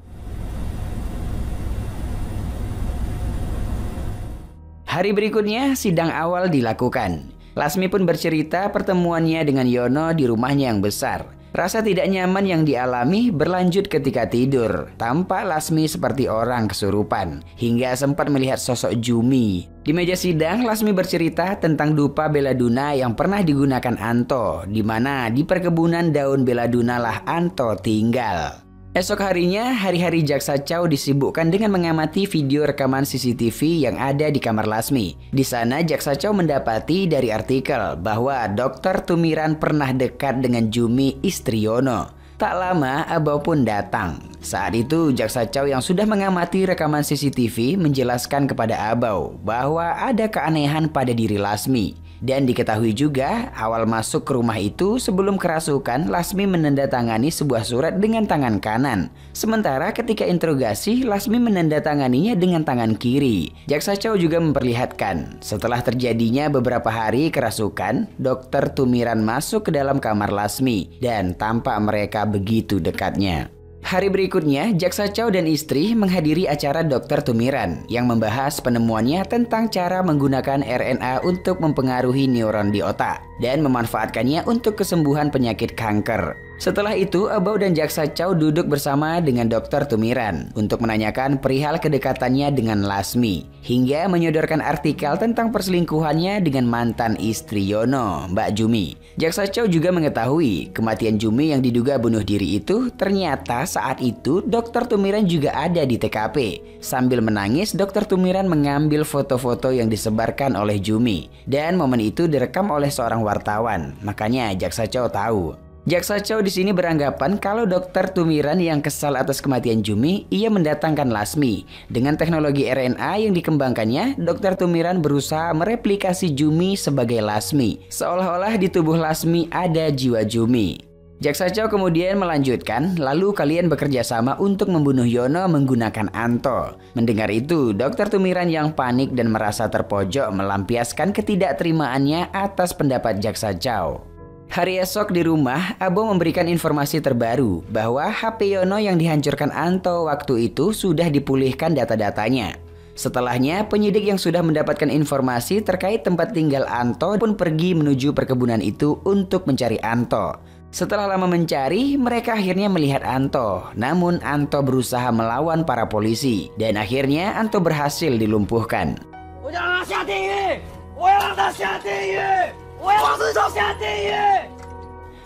Hari berikutnya, sidang awal dilakukan. Lasmi pun bercerita pertemuannya dengan Yono di rumahnya yang besar. Rasa tidak nyaman yang dialami berlanjut ketika tidur. Tampak Lasmi seperti orang kesurupan, hingga sempat melihat sosok Jumi. Di meja sidang, Lasmi bercerita tentang dupa Belladonna yang pernah digunakan Anto, di mana di perkebunan daun Belladonna lah Anto tinggal. Esok harinya, hari-hari Jaksa Chow disibukkan dengan mengamati video rekaman CCTV yang ada di kamar Lasmi. Di sana, Jaksa Chow mendapati dari artikel bahwa Dr. Tumiran pernah dekat dengan Jumi, istri Yono. Tak lama, Abau pun datang. Saat itu, Jaksa Chow yang sudah mengamati rekaman CCTV menjelaskan kepada Abau bahwa ada keanehan pada diri Lasmi. Dan diketahui juga, awal masuk ke rumah itu sebelum kerasukan, Lasmi menandatangani sebuah surat dengan tangan kanan. Sementara ketika interogasi, Lasmi menandatanganinya dengan tangan kiri. Jaksa Chow juga memperlihatkan, setelah terjadinya beberapa hari kerasukan, Dr. Tumiran masuk ke dalam kamar Lasmi dan tampak mereka begitu dekatnya. Hari berikutnya, Jaksa Chow dan istri menghadiri acara Dr. Tumiran yang membahas penemuannya tentang cara menggunakan RNA untuk mempengaruhi neuron di otak dan memanfaatkannya untuk kesembuhan penyakit kanker. Setelah itu, Abau dan Jaksa Chow duduk bersama dengan Dr. Tumiran untuk menanyakan perihal kedekatannya dengan Lasmi, hingga menyodorkan artikel tentang perselingkuhannya dengan mantan istri Yono, Mbak Jumi. Jaksa Chow juga mengetahui kematian Jumi yang diduga bunuh diri itu ternyata saat itu Dr. Tumiran juga ada di TKP. Sambil menangis, Dr. Tumiran mengambil foto-foto yang disebarkan oleh Jumi, dan momen itu direkam oleh seorang wartawan. Makanya Jaksa Chow tahu. Jaksa Chow di sini beranggapan kalau Dr. Tumiran yang kesal atas kematian Jumi, ia mendatangkan Lasmi. Dengan teknologi RNA yang dikembangkannya, Dr. Tumiran berusaha mereplikasi Jumi sebagai Lasmi. Seolah-olah di tubuh Lasmi ada jiwa Jumi. Jaksa Chow kemudian melanjutkan, lalu kalian bekerja sama untuk membunuh Yono menggunakan Anto. Mendengar itu, Dr. Tumiran yang panik dan merasa terpojok melampiaskan ketidakterimaannya atas pendapat Jaksa Chow. Hari esok di rumah, Abau memberikan informasi terbaru bahwa HP Yono yang dihancurkan Anto waktu itu sudah dipulihkan data-datanya. Setelahnya, penyidik yang sudah mendapatkan informasi terkait tempat tinggal Anto pun pergi menuju perkebunan itu untuk mencari Anto. Setelah lama mencari, mereka akhirnya melihat Anto. Namun Anto berusaha melawan para polisi dan akhirnya Anto berhasil dilumpuhkan.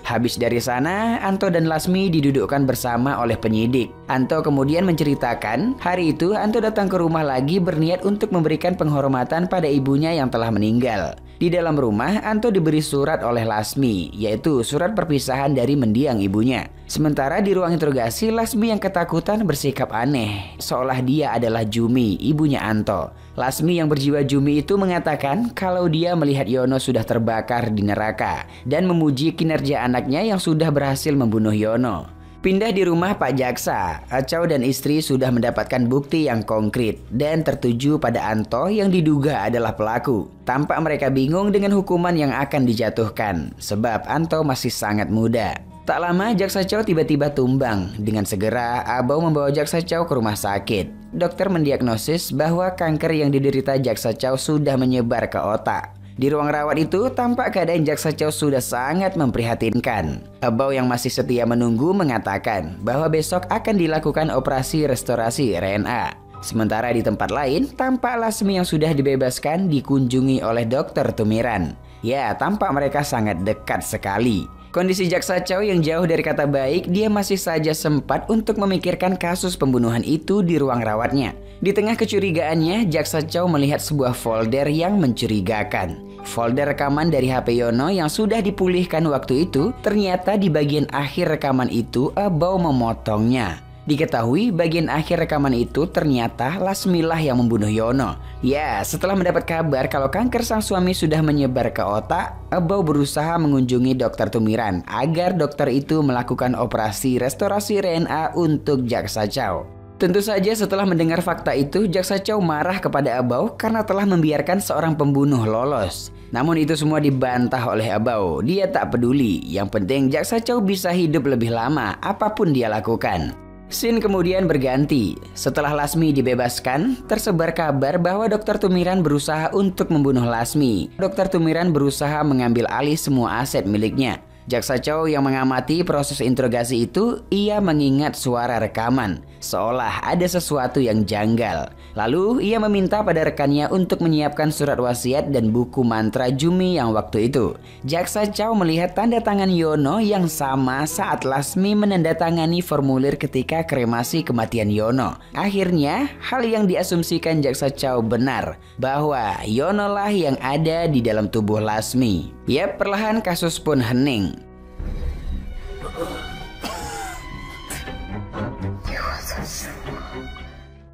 Habis dari sana, Anto dan Lasmi didudukkan bersama oleh penyidik. Anto kemudian menceritakan, hari itu Anto datang ke rumah lagi berniat untuk memberikan penghormatan pada ibunya yang telah meninggal. Di dalam rumah, Anto diberi surat oleh Lasmi, yaitu surat perpisahan dari mendiang ibunya. Sementara di ruang interogasi, Lasmi yang ketakutan bersikap aneh, seolah dia adalah Jumi, ibunya Anto. Lasmi yang berjiwa Jumi itu mengatakan kalau dia melihat Yono sudah terbakar di neraka dan memuji kinerja anaknya yang sudah berhasil membunuh Yono. Pindah di rumah Pak Jaksa, Chow dan istri sudah mendapatkan bukti yang konkret dan tertuju pada Anto yang diduga adalah pelaku. Tampak mereka bingung dengan hukuman yang akan dijatuhkan, sebab Anto masih sangat muda. Tak lama Jaksa Chow tiba-tiba tumbang. Dengan segera Abau membawa Jaksa Chow ke rumah sakit. Dokter mendiagnosis bahwa kanker yang diderita Jaksa Chow sudah menyebar ke otak. Di ruang rawat itu tampak keadaan Jaksa Chow sudah sangat memprihatinkan. Abau yang masih setia menunggu mengatakan bahwa besok akan dilakukan operasi restorasi RNA. Sementara di tempat lain tampak Lasmi yang sudah dibebaskan dikunjungi oleh Dokter Tumiran. Ya, tampak mereka sangat dekat sekali. Kondisi Jaksa Chow yang jauh dari kata baik, dia masih saja sempat untuk memikirkan kasus pembunuhan itu di ruang rawatnya. Di tengah kecurigaannya, Jaksa Chow melihat sebuah folder yang mencurigakan. Folder rekaman dari HP Yono yang sudah dipulihkan waktu itu, ternyata di bagian akhir rekaman itu Abau memotongnya. Diketahui bagian akhir rekaman itu ternyata Lasmilah yang membunuh Yono. Ya, setelah mendapat kabar kalau kanker sang suami sudah menyebar ke otak, Abau berusaha mengunjungi Dokter Tumiran agar dokter itu melakukan operasi restorasi RNA untuk Jaksa Chow. Tentu saja setelah mendengar fakta itu, Jaksa Chow marah kepada Abau karena telah membiarkan seorang pembunuh lolos. Namun itu semua dibantah oleh Abau. Dia tak peduli, yang penting Jaksa Chow bisa hidup lebih lama apapun dia lakukan. Scene kemudian berganti. Setelah Lasmi dibebaskan, tersebar kabar bahwa Dokter Tumiran berusaha untuk membunuh Lasmi. Dokter Tumiran berusaha mengambil alih semua aset miliknya. Jaksa Chow yang mengamati proses interogasi itu, ia mengingat suara rekaman, seolah ada sesuatu yang janggal. Lalu ia meminta pada rekannya untuk menyiapkan surat wasiat dan buku mantra Jumi yang waktu itu. Jaksa Chow melihat tanda tangan Yono yang sama saat Lasmi menandatangani formulir ketika kremasi kematian Yono. Akhirnya, hal yang diasumsikan Jaksa Chow benar, bahwa Yono lah yang ada di dalam tubuh Lasmi. Yap, perlahan kasus pun hening.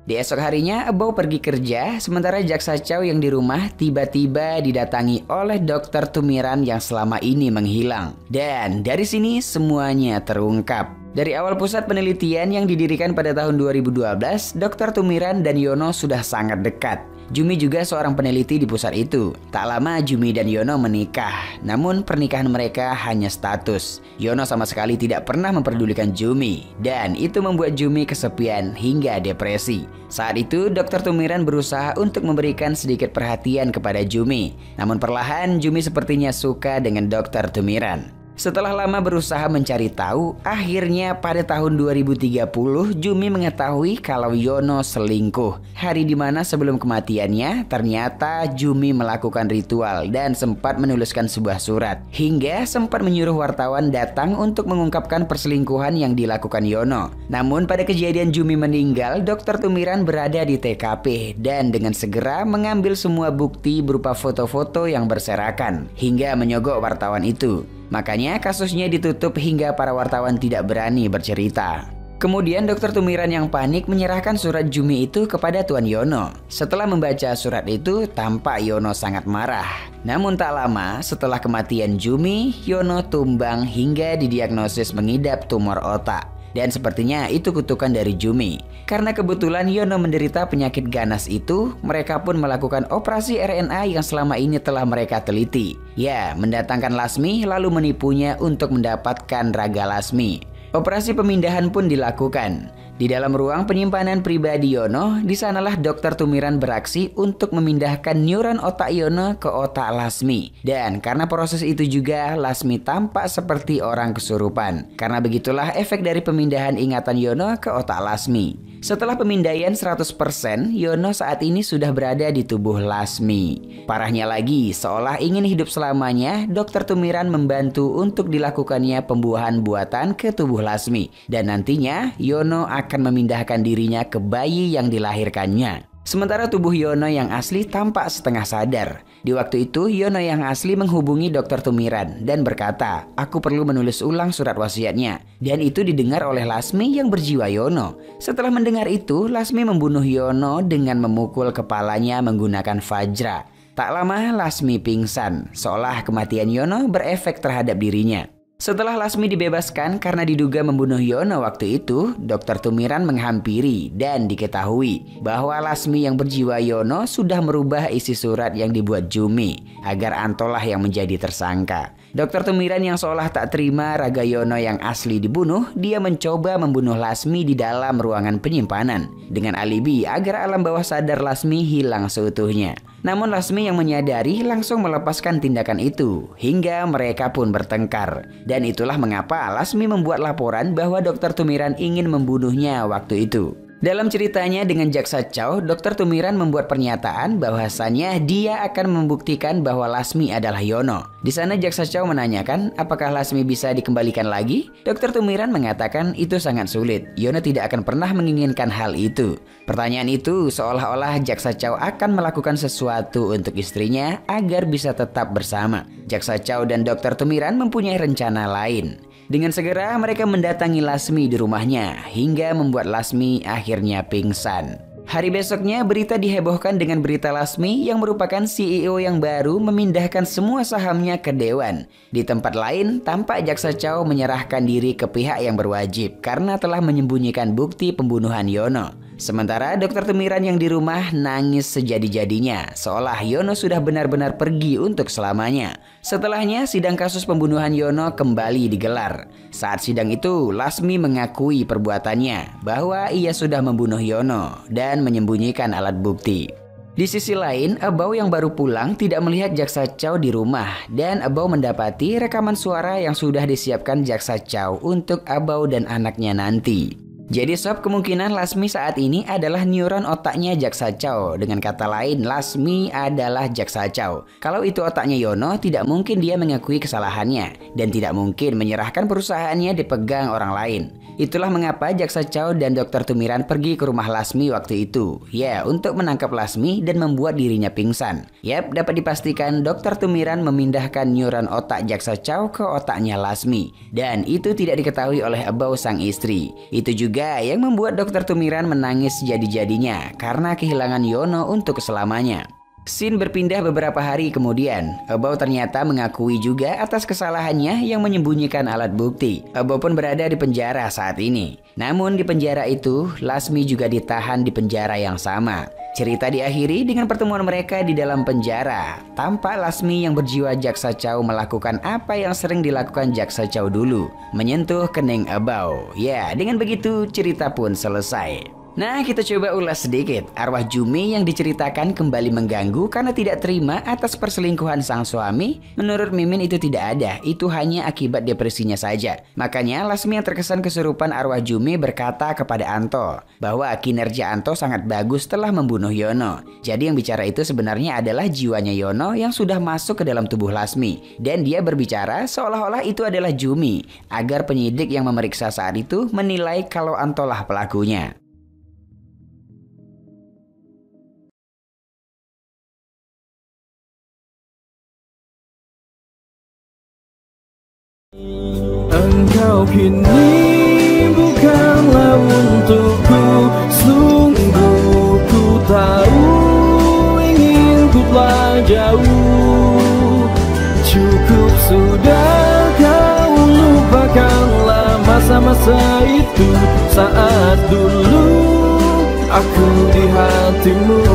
Di esok harinya, Abau pergi kerja, sementara Jaksa Chow yang di rumah tiba-tiba didatangi oleh Dokter Tumiran yang selama ini menghilang. Dan dari sini semuanya terungkap. Dari awal pusat penelitian yang didirikan pada tahun 2012, Dokter Tumiran dan Yono sudah sangat dekat. Jumi juga seorang peneliti di pusat itu. Tak lama Jumi dan Yono menikah, namun pernikahan mereka hanya status. Yono sama sekali tidak pernah memperdulikan Jumi, dan itu membuat Jumi kesepian hingga depresi. Saat itu Dokter Tumiran berusaha untuk memberikan sedikit perhatian kepada Jumi, namun perlahan Jumi sepertinya suka dengan Dokter Tumiran. Setelah lama berusaha mencari tahu, akhirnya pada tahun 2030 Jumi mengetahui kalau Yono selingkuh. Hari dimana sebelum kematiannya ternyata Jumi melakukan ritual dan sempat menuliskan sebuah surat. Hingga sempat menyuruh wartawan datang untuk mengungkapkan perselingkuhan yang dilakukan Yono. Namun pada kejadian Jumi meninggal, Dokter Tumiran berada di TKP dan dengan segera mengambil semua bukti berupa foto-foto yang berserakan hingga menyogok wartawan itu. Makanya kasusnya ditutup hingga para wartawan tidak berani bercerita. Kemudian Dokter Tumiran yang panik menyerahkan surat Jumi itu kepada Tuan Yono. Setelah membaca surat itu, tampak Yono sangat marah. Namun tak lama setelah kematian Jumi, Yono tumbang hingga didiagnosis mengidap tumor otak. Dan sepertinya itu kutukan dari Jumi. Karena kebetulan Yono menderita penyakit ganas itu, mereka pun melakukan operasi RNA yang selama ini telah mereka teliti. Ya, mendatangkan Lasmi lalu menipunya untuk mendapatkan raga Lasmi. Operasi pemindahan pun dilakukan. Di dalam ruang penyimpanan pribadi Yono, di sanalah Dr. Tumiran beraksi untuk memindahkan neuron otak Yono ke otak Lasmi. Dan karena proses itu juga, Lasmi tampak seperti orang kesurupan. Karena begitulah efek dari pemindahan ingatan Yono ke otak Lasmi. Setelah pemindaian 100%, Yono saat ini sudah berada di tubuh Lasmi. Parahnya lagi, seolah ingin hidup selamanya, Dr. Tumiran membantu untuk dilakukannya pembuahan buatan ke tubuh Lasmi. Dan nantinya, Yono akan memindahkan dirinya ke bayi yang dilahirkannya. Sementara tubuh Yono yang asli tampak setengah sadar. Di waktu itu, Yono yang asli menghubungi Dr. Tumiran dan berkata, "Aku perlu menulis ulang surat wasiatnya." Dan itu didengar oleh Lasmi yang berjiwa Yono. Setelah mendengar itu, Lasmi membunuh Yono dengan memukul kepalanya menggunakan vajra. Tak lama, Lasmi pingsan, seolah kematian Yono berefek terhadap dirinya. Setelah Lasmi dibebaskan karena diduga membunuh Yono waktu itu, Dr. Tumiran menghampiri dan diketahui bahwa Lasmi yang berjiwa Yono sudah merubah isi surat yang dibuat Jumi agar Antolah yang menjadi tersangka. Dr. Tumiran yang seolah tak terima raga Yono yang asli dibunuh, dia mencoba membunuh Lasmi di dalam ruangan penyimpanan dengan alibi agar alam bawah sadar Lasmi hilang seutuhnya. Namun Lasmi yang menyadari langsung melepaskan tindakan itu hingga mereka pun bertengkar. Dan itulah mengapa Lasmi membuat laporan bahwa Dr. Tumiran ingin membunuhnya waktu itu. Dalam ceritanya dengan Jaksa Chow, Dr. Tumiran membuat pernyataan bahwasannya dia akan membuktikan bahwa Lasmi adalah Yono. Di sana Jaksa Chow menanyakan apakah Lasmi bisa dikembalikan lagi. Dr. Tumiran mengatakan itu sangat sulit. Yono tidak akan pernah menginginkan hal itu. Pertanyaan itu seolah-olah Jaksa Chow akan melakukan sesuatu untuk istrinya agar bisa tetap bersama. Jaksa Chow dan Dr. Tumiran mempunyai rencana lain. Dengan segera mereka mendatangi Lasmi di rumahnya hingga membuat Lasmi akhirnya pingsan. Hari besoknya berita dihebohkan dengan berita Lasmi yang merupakan CEO yang baru memindahkan semua sahamnya ke Dewan. Di tempat lain, tampak Jaksa Chow menyerahkan diri ke pihak yang berwajib karena telah menyembunyikan bukti pembunuhan Yono. Sementara Dr. Tumiran yang di rumah nangis sejadi-jadinya, seolah Yono sudah benar-benar pergi untuk selamanya. Setelahnya, sidang kasus pembunuhan Yono kembali digelar. Saat sidang itu, Lasmi mengakui perbuatannya bahwa ia sudah membunuh Yono dan menyembunyikan alat bukti. Di sisi lain, Abau yang baru pulang tidak melihat Jaksa Chow di rumah dan Abau mendapati rekaman suara yang sudah disiapkan Jaksa Chow untuk Abau dan anaknya nanti. Jadi sob, kemungkinan Lasmi saat ini adalah neuron otaknya Jaksa Chow. Dengan kata lain, Lasmi adalah Jaksa Chow. Kalau itu otaknya Yono, tidak mungkin dia mengakui kesalahannya dan tidak mungkin menyerahkan perusahaannya dipegang orang lain. Itulah mengapa Jaksa Chow dan Dr. Tumiran pergi ke rumah Lasmi waktu itu. Ya, untuk menangkap Lasmi dan membuat dirinya pingsan. Yap, dapat dipastikan Dr. Tumiran memindahkan neuron otak Jaksa Chow ke otaknya Lasmi. Dan itu tidak diketahui oleh Abau sang istri. Itu juga yang membuat Dr. Tumiran menangis jadi-jadinya karena kehilangan Yono untuk selamanya. Scene berpindah beberapa hari kemudian. Abau ternyata mengakui juga atas kesalahannya yang menyembunyikan alat bukti. Abau pun berada di penjara saat ini. Namun di penjara itu, Lasmi juga ditahan di penjara yang sama. Cerita diakhiri dengan pertemuan mereka di dalam penjara. Tampak Lasmi yang berjiwa Jaksa Chow melakukan apa yang sering dilakukan Jaksa Chow dulu, menyentuh kening Abau. Ya, dengan begitu cerita pun selesai. Nah, kita coba ulas sedikit. Arwah Jumi yang diceritakan kembali mengganggu karena tidak terima atas perselingkuhan sang suami. Menurut Mimin itu tidak ada, itu hanya akibat depresinya saja. Makanya Lasmi yang terkesan kesurupan arwah Jumi berkata kepada Anto bahwa kinerja Anto sangat bagus setelah membunuh Yono. Jadi yang bicara itu sebenarnya adalah jiwanya Yono yang sudah masuk ke dalam tubuh Lasmi. Dan dia berbicara seolah-olah itu adalah Jumi, agar penyidik yang memeriksa saat itu menilai kalau Anto lah pelakunya.
Engkau kini bukanlah untukku, sungguh ku tahu ingin ku telah jauh. Cukup sudah kau lupakanlah masa-masa itu, saat dulu aku di hatimu.